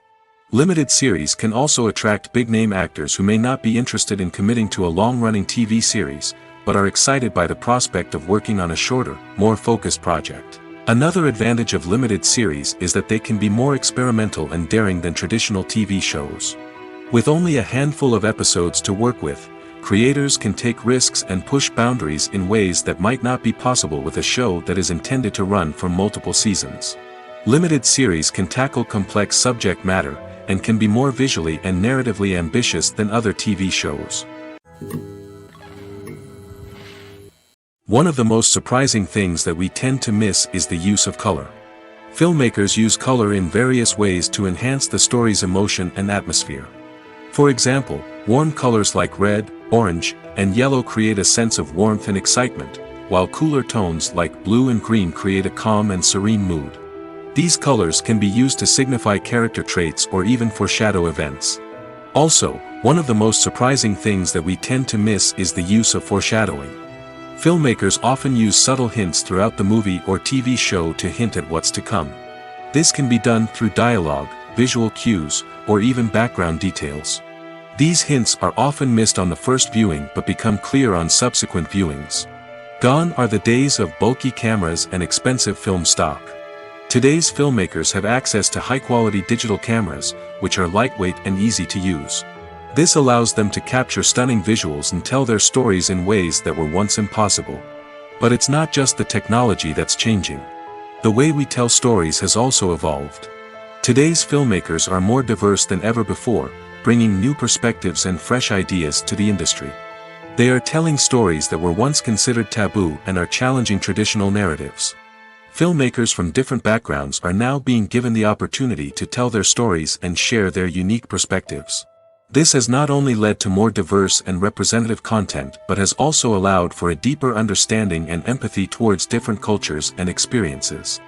Limited series can also attract big-name actors who may not be interested in committing to a long-running TV series, but are excited by the prospect of working on a shorter, more focused project. Another advantage of limited series is that they can be more experimental and daring than traditional TV shows. With only a handful of episodes to work with, creators can take risks and push boundaries in ways that might not be possible with a show that is intended to run for multiple seasons. Limited series can tackle complex subject matter, and can be more visually and narratively ambitious than other TV shows. One of the most surprising things that we tend to miss is the use of color. Filmmakers use color in various ways to enhance the story's emotion and atmosphere. For example, warm colors like red, orange, and yellow create a sense of warmth and excitement, while cooler tones like blue and green create a calm and serene mood. These colors can be used to signify character traits or even foreshadow events. Also, one of the most surprising things that we tend to miss is the use of foreshadowing. Filmmakers often use subtle hints throughout the movie or TV show to hint at what's to come. This can be done through dialogue, visual cues, or even background details. These hints are often missed on the first viewing but become clear on subsequent viewings. Gone are the days of bulky cameras and expensive film stock. Today's filmmakers have access to high-quality digital cameras, which are lightweight and easy to use. This allows them to capture stunning visuals and tell their stories in ways that were once impossible. But it's not just the technology that's changing. The way we tell stories has also evolved. Today's filmmakers are more diverse than ever before, bringing new perspectives and fresh ideas to the industry. They are telling stories that were once considered taboo and are challenging traditional narratives. Filmmakers from different backgrounds are now being given the opportunity to tell their stories and share their unique perspectives. This has not only led to more diverse and representative content but has also allowed for a deeper understanding and empathy towards different cultures and experiences.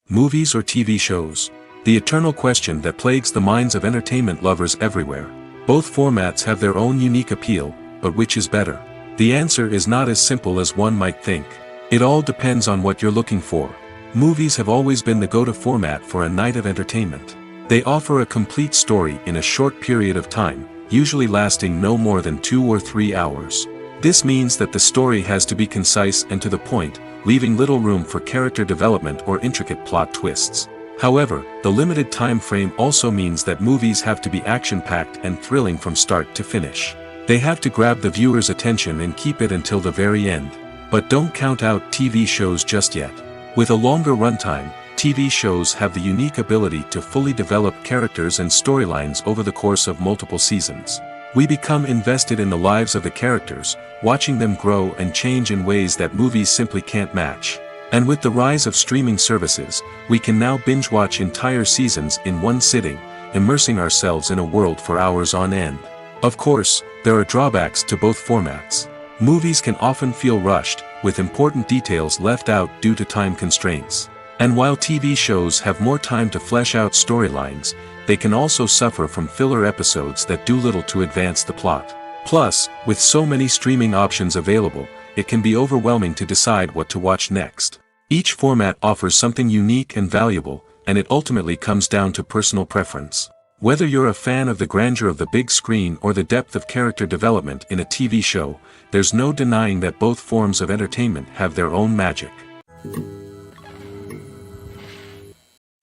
Movies or TV shows? The eternal question that plagues the minds of entertainment lovers everywhere. Both formats have their own unique appeal, but which is better? The answer is not as simple as one might think. It all depends on what you're looking for. Movies have always been the go-to format for a night of entertainment. They offer a complete story in a short period of time, usually lasting no more than 2 or 3 hours. This means that the story has to be concise and to the point, leaving little room for character development or intricate plot twists. However, the limited time frame also means that movies have to be action-packed and thrilling from start to finish. They have to grab the viewer's attention and keep it until the very end. But don't count out TV shows just yet. With a longer runtime, TV shows have the unique ability to fully develop characters and storylines over the course of multiple seasons. We become invested in the lives of the characters, watching them grow and change in ways that movies simply can't match. And with the rise of streaming services, we can now binge-watch entire seasons in one sitting, immersing ourselves in a world for hours on end. Of course, there are drawbacks to both formats. Movies can often feel rushed, with important details left out due to time constraints. And while TV shows have more time to flesh out storylines, they can also suffer from filler episodes that do little to advance the plot. Plus, with so many streaming options available, it can be overwhelming to decide what to watch next. Each format offers something unique and valuable, and it ultimately comes down to personal preference. Whether you're a fan of the grandeur of the big screen or the depth of character development in a TV show, there's no denying that both forms of entertainment have their own magic.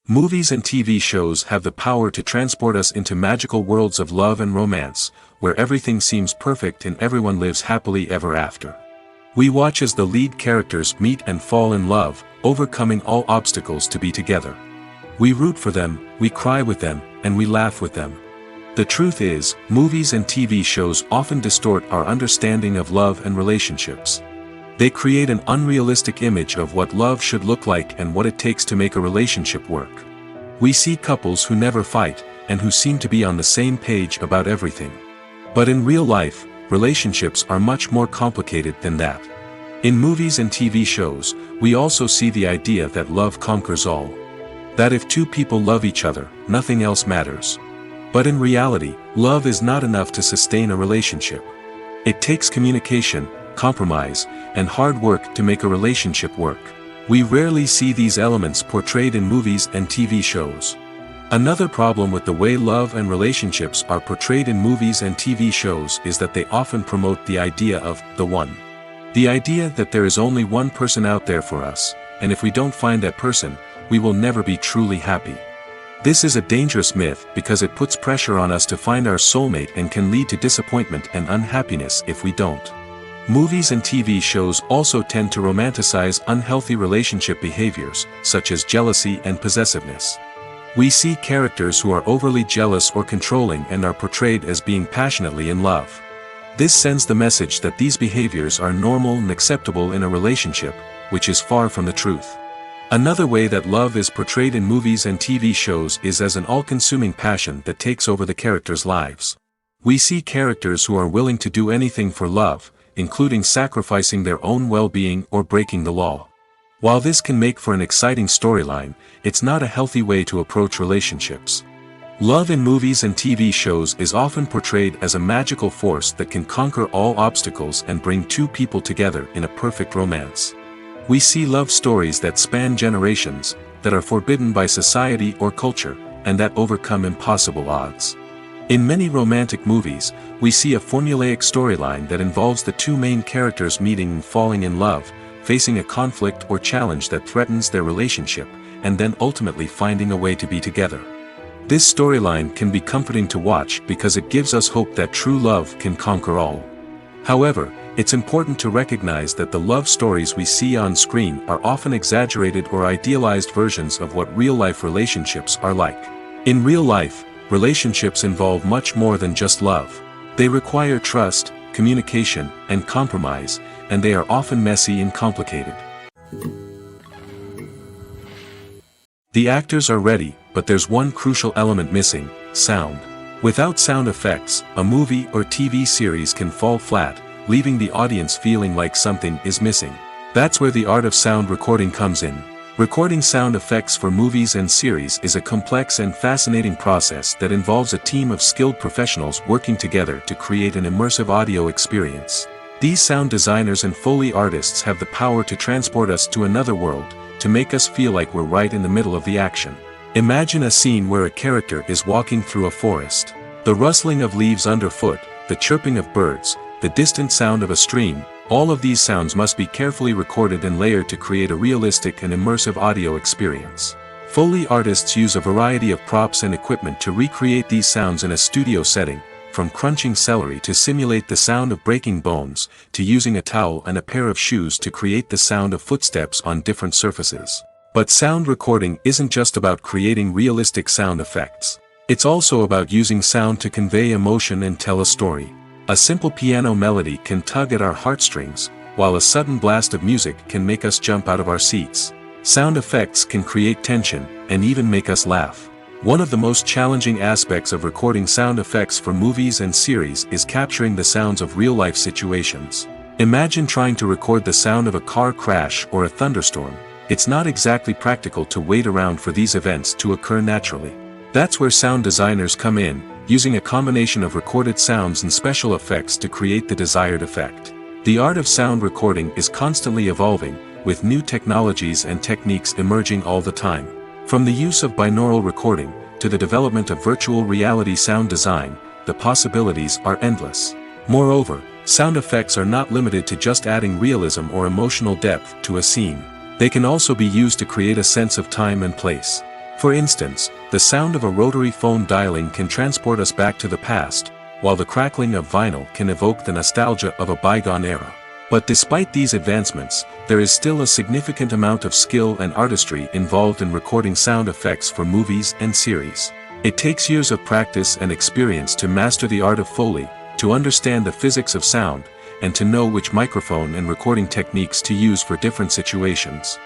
Movies and TV shows have the power to transport us into magical worlds of love and romance, where everything seems perfect and everyone lives happily ever after. We watch as the lead characters meet and fall in love, overcoming all obstacles to be together. We root for them, we cry with them, and we laugh with them. The truth is, movies and TV shows often distort our understanding of love and relationships. They create an unrealistic image of what love should look like and what it takes to make a relationship work. We see couples who never fight, and who seem to be on the same page about everything. But in real life, relationships are much more complicated than that. In movies and TV shows, we also see the idea that love conquers all. That if two people love each other, nothing else matters. But in reality, love is not enough to sustain a relationship. It takes communication, compromise, and hard work to make a relationship work. We rarely see these elements portrayed in movies and TV shows. Another problem with the way love and relationships are portrayed in movies and TV shows is that they often promote the idea of the one. The idea that there is only one person out there for us, and if we don't find that person, we will never be truly happy. This is a dangerous myth because it puts pressure on us to find our soulmate and can lead to disappointment and unhappiness if we don't. Movies and TV shows also tend to romanticize unhealthy relationship behaviors, such as jealousy and possessiveness. We see characters who are overly jealous or controlling and are portrayed as being passionately in love. This sends the message that these behaviors are normal and acceptable in a relationship, which is far from the truth. Another way that love is portrayed in movies and TV shows is as an all-consuming passion that takes over the characters' lives. We see characters who are willing to do anything for love, including sacrificing their own well-being or breaking the law. While this can make for an exciting storyline, it's not a healthy way to approach relationships. Love in movies and TV shows is often portrayed as a magical force that can conquer all obstacles and bring two people together in a perfect romance. We see love stories that span generations, that are forbidden by society or culture, and that overcome impossible odds. In many romantic movies, we see a formulaic storyline that involves the two main characters meeting and falling in love, facing a conflict or challenge that threatens their relationship, and then ultimately finding a way to be together. This storyline can be comforting to watch because it gives us hope that true love can conquer all. However, it's important to recognize that the love stories we see on screen are often exaggerated or idealized versions of what real-life relationships are like. In real life, relationships involve much more than just love. They require trust, communication, and compromise, and they are often messy and complicated. The actors are ready, but there's one crucial element missing: sound. Without sound effects, a movie or TV series can fall flat, leaving the audience feeling like something is missing. That's where the art of sound recording comes in. Recording sound effects for movies and series is a complex and fascinating process that involves a team of skilled professionals working together to create an immersive audio experience. These sound designers and Foley artists have the power to transport us to another world, to make us feel like we're right in the middle of the action. Imagine a scene where a character is walking through a forest. The rustling of leaves underfoot, the chirping of birds, the distant sound of a stream, all of these sounds must be carefully recorded and layered to create a realistic and immersive audio experience. Foley artists use a variety of props and equipment to recreate these sounds in a studio setting, from crunching celery to simulate the sound of breaking bones, to using a towel and a pair of shoes to create the sound of footsteps on different surfaces. But sound recording isn't just about creating realistic sound effects. It's also about using sound to convey emotion and tell a story. A simple piano melody can tug at our heartstrings, while a sudden blast of music can make us jump out of our seats. Sound effects can create tension, and even make us laugh. One of the most challenging aspects of recording sound effects for movies and series is capturing the sounds of real-life situations. Imagine trying to record the sound of a car crash or a thunderstorm. It's not exactly practical to wait around for these events to occur naturally. That's where sound designers come in, using a combination of recorded sounds and special effects to create the desired effect. The art of sound recording is constantly evolving, with new technologies and techniques emerging all the time. From the use of binaural recording, to the development of virtual reality sound design, the possibilities are endless. Moreover, sound effects are not limited to just adding realism or emotional depth to a scene. They can also be used to create a sense of time and place. For instance, the sound of a rotary phone dialing can transport us back to the past, while the crackling of vinyl can evoke the nostalgia of a bygone era. But despite these advancements, there is still a significant amount of skill and artistry involved in recording sound effects for movies and series. It takes years of practice and experience to master the art of Foley, to understand the physics of sound, and to know which microphone and recording techniques to use for different situations.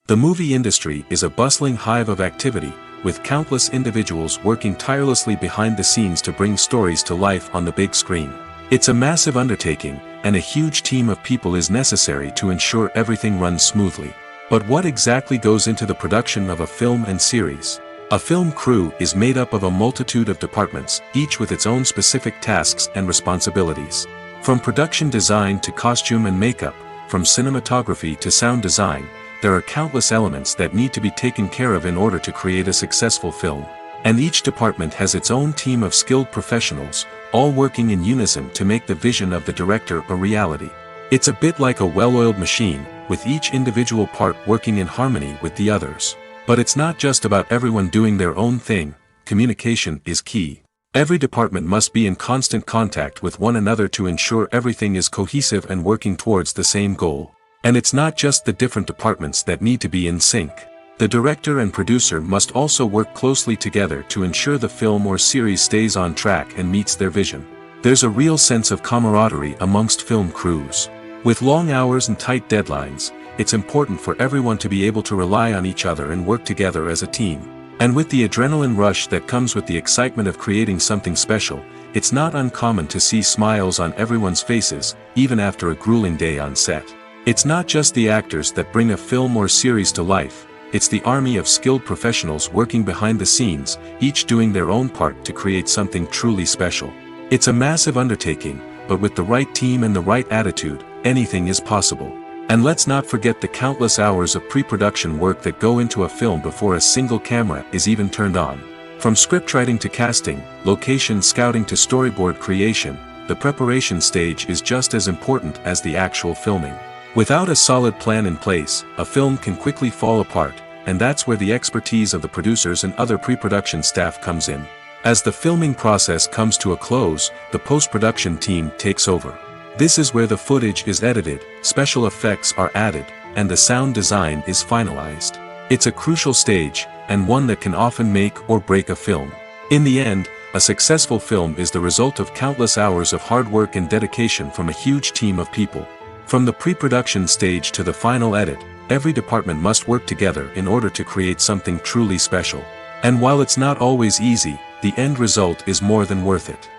The movie industry is a bustling hive of activity, with countless individuals working tirelessly behind the scenes to bring stories to life on the big screen. It's a massive undertaking, and a huge team of people is necessary to ensure everything runs smoothly. But what exactly goes into the production of a film and series? A film crew is made up of a multitude of departments, each with its own specific tasks and responsibilities. From production design to costume and makeup, from cinematography to sound design, there are countless elements that need to be taken care of in order to create a successful film. And each department has its own team of skilled professionals, all working in unison to make the vision of the director a reality. It's a bit like a well-oiled machine, with each individual part working in harmony with the others. But it's not just about everyone doing their own thing. Communication is key. Every department must be in constant contact with one another to ensure everything is cohesive and working towards the same goal. And it's not just the different departments that need to be in sync. The director and producer must also work closely together to ensure the film or series stays on track and meets their vision. There's a real sense of camaraderie amongst film crews. With long hours and tight deadlines, it's important for everyone to be able to rely on each other and work together as a team. And with the adrenaline rush that comes with the excitement of creating something special, it's not uncommon to see smiles on everyone's faces, even after a grueling day on set. It's not just the actors that bring a film or series to life, it's the army of skilled professionals working behind the scenes, each doing their own part to create something truly special. It's a massive undertaking, but with the right team and the right attitude, anything is possible. And let's not forget the countless hours of pre-production work that go into a film before a single camera is even turned on. From scriptwriting to casting, location scouting to storyboard creation, the preparation stage is just as important as the actual filming. Without a solid plan in place, a film can quickly fall apart, and that's where the expertise of the producers and other pre-production staff comes in. As the filming process comes to a close, the post-production team takes over. This is where the footage is edited, special effects are added, and the sound design is finalized. It's a crucial stage, and one that can often make or break a film. In the end, a successful film is the result of countless hours of hard work and dedication from a huge team of people. From the pre-production stage to the final edit, every department must work together in order to create something truly special. And while it's not always easy, the end result is more than worth it.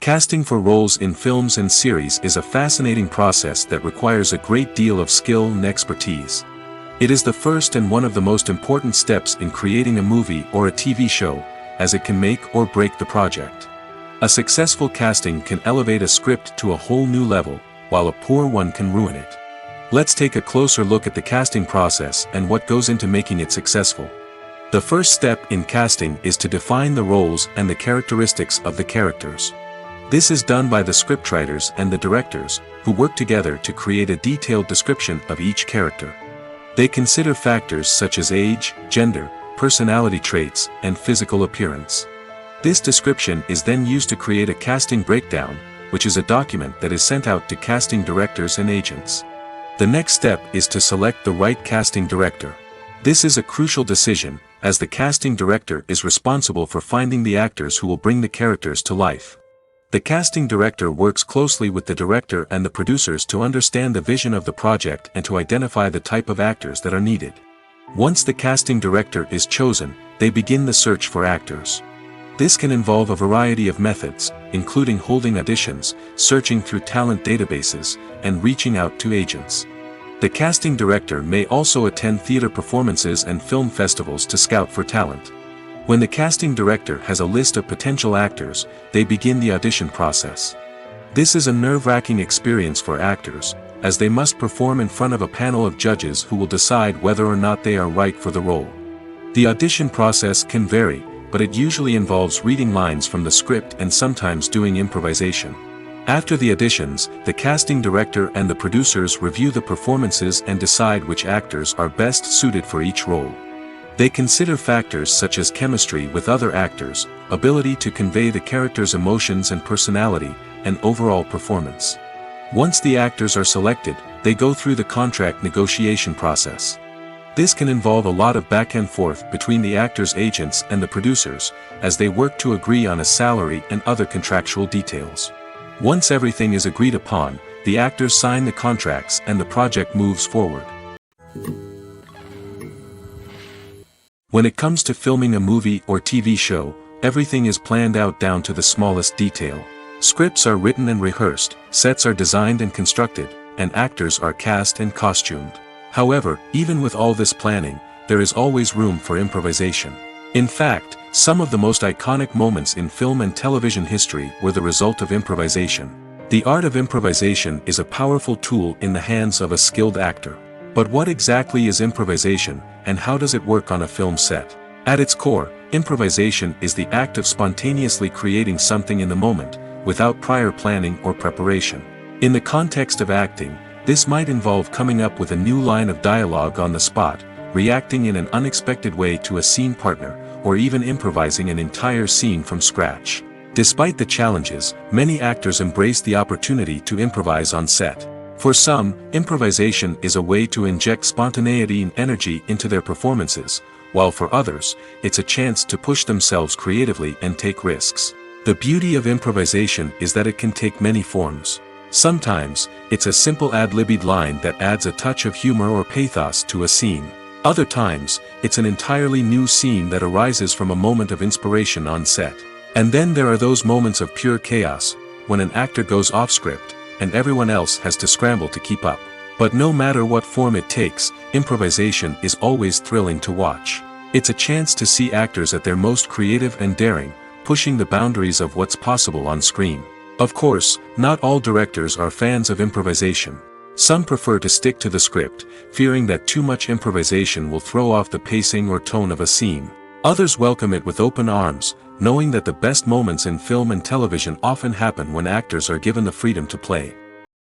Casting for roles in films and series is a fascinating process that requires a great deal of skill and expertise. It is the first and one of the most important steps in creating a movie or a TV show, as it can make or break the project. A successful casting can elevate a script to a whole new level, while a poor one can ruin it. Let's take a closer look at the casting process and what goes into making it successful. The first step in casting is to define the roles and the characteristics of the characters. This is done by the scriptwriters and the directors, who work together to create a detailed description of each character. They consider factors such as age, gender, personality traits, and physical appearance. This description is then used to create a casting breakdown, which is a document that is sent out to casting directors and agents. The next step is to select the right casting director. This is a crucial decision, as the casting director is responsible for finding the actors who will bring the characters to life. The casting director works closely with the director and the producers to understand the vision of the project and to identify the type of actors that are needed. Once the casting director is chosen, they begin the search for actors. This can involve a variety of methods, including holding auditions, searching through talent databases, and reaching out to agents. The casting director may also attend theater performances and film festivals to scout for talent. When the casting director has a list of potential actors, they begin the audition process. This is a nerve-wracking experience for actors, as they must perform in front of a panel of judges who will decide whether or not they are right for the role. The audition process can vary, but it usually involves reading lines from the script and sometimes doing improvisation. After the auditions, the casting director and the producers review the performances and decide which actors are best suited for each role. They consider factors such as chemistry with other actors, ability to convey the character's emotions and personality, and overall performance. Once the actors are selected, they go through the contract negotiation process. This can involve a lot of back and forth between the actors' agents and the producers, as they work to agree on a salary and other contractual details. Once everything is agreed upon, the actors sign the contracts and the project moves forward. When it comes to filming a movie or TV show, everything is planned out down to the smallest detail. Scripts are written and rehearsed, sets are designed and constructed, and actors are cast and costumed. However, even with all this planning, there is always room for improvisation. In fact, some of the most iconic moments in film and television history were the result of improvisation. The art of improvisation is a powerful tool in the hands of a skilled actor. But what exactly is improvisation, and how does it work on a film set? At its core, improvisation is the act of spontaneously creating something in the moment, without prior planning or preparation. In the context of acting, this might involve coming up with a new line of dialogue on the spot, reacting in an unexpected way to a scene partner, or even improvising an entire scene from scratch. Despite the challenges, many actors embrace the opportunity to improvise on set. For some, improvisation is a way to inject spontaneity and energy into their performances, while for others, it's a chance to push themselves creatively and take risks. The beauty of improvisation is that it can take many forms. Sometimes, it's a simple ad-libbed line that adds a touch of humor or pathos to a scene. Other times, it's an entirely new scene that arises from a moment of inspiration on set. And then there are those moments of pure chaos, when an actor goes off script, and everyone else has to scramble to keep up. But no matter what form it takes, improvisation is always thrilling to watch. It's a chance to see actors at their most creative and daring, pushing the boundaries of what's possible on screen. Of course, not all directors are fans of improvisation. Some prefer to stick to the script, fearing that too much improvisation will throw off the pacing or tone of a scene. Others welcome it with open arms, knowing that the best moments in film and television often happen when actors are given the freedom to play.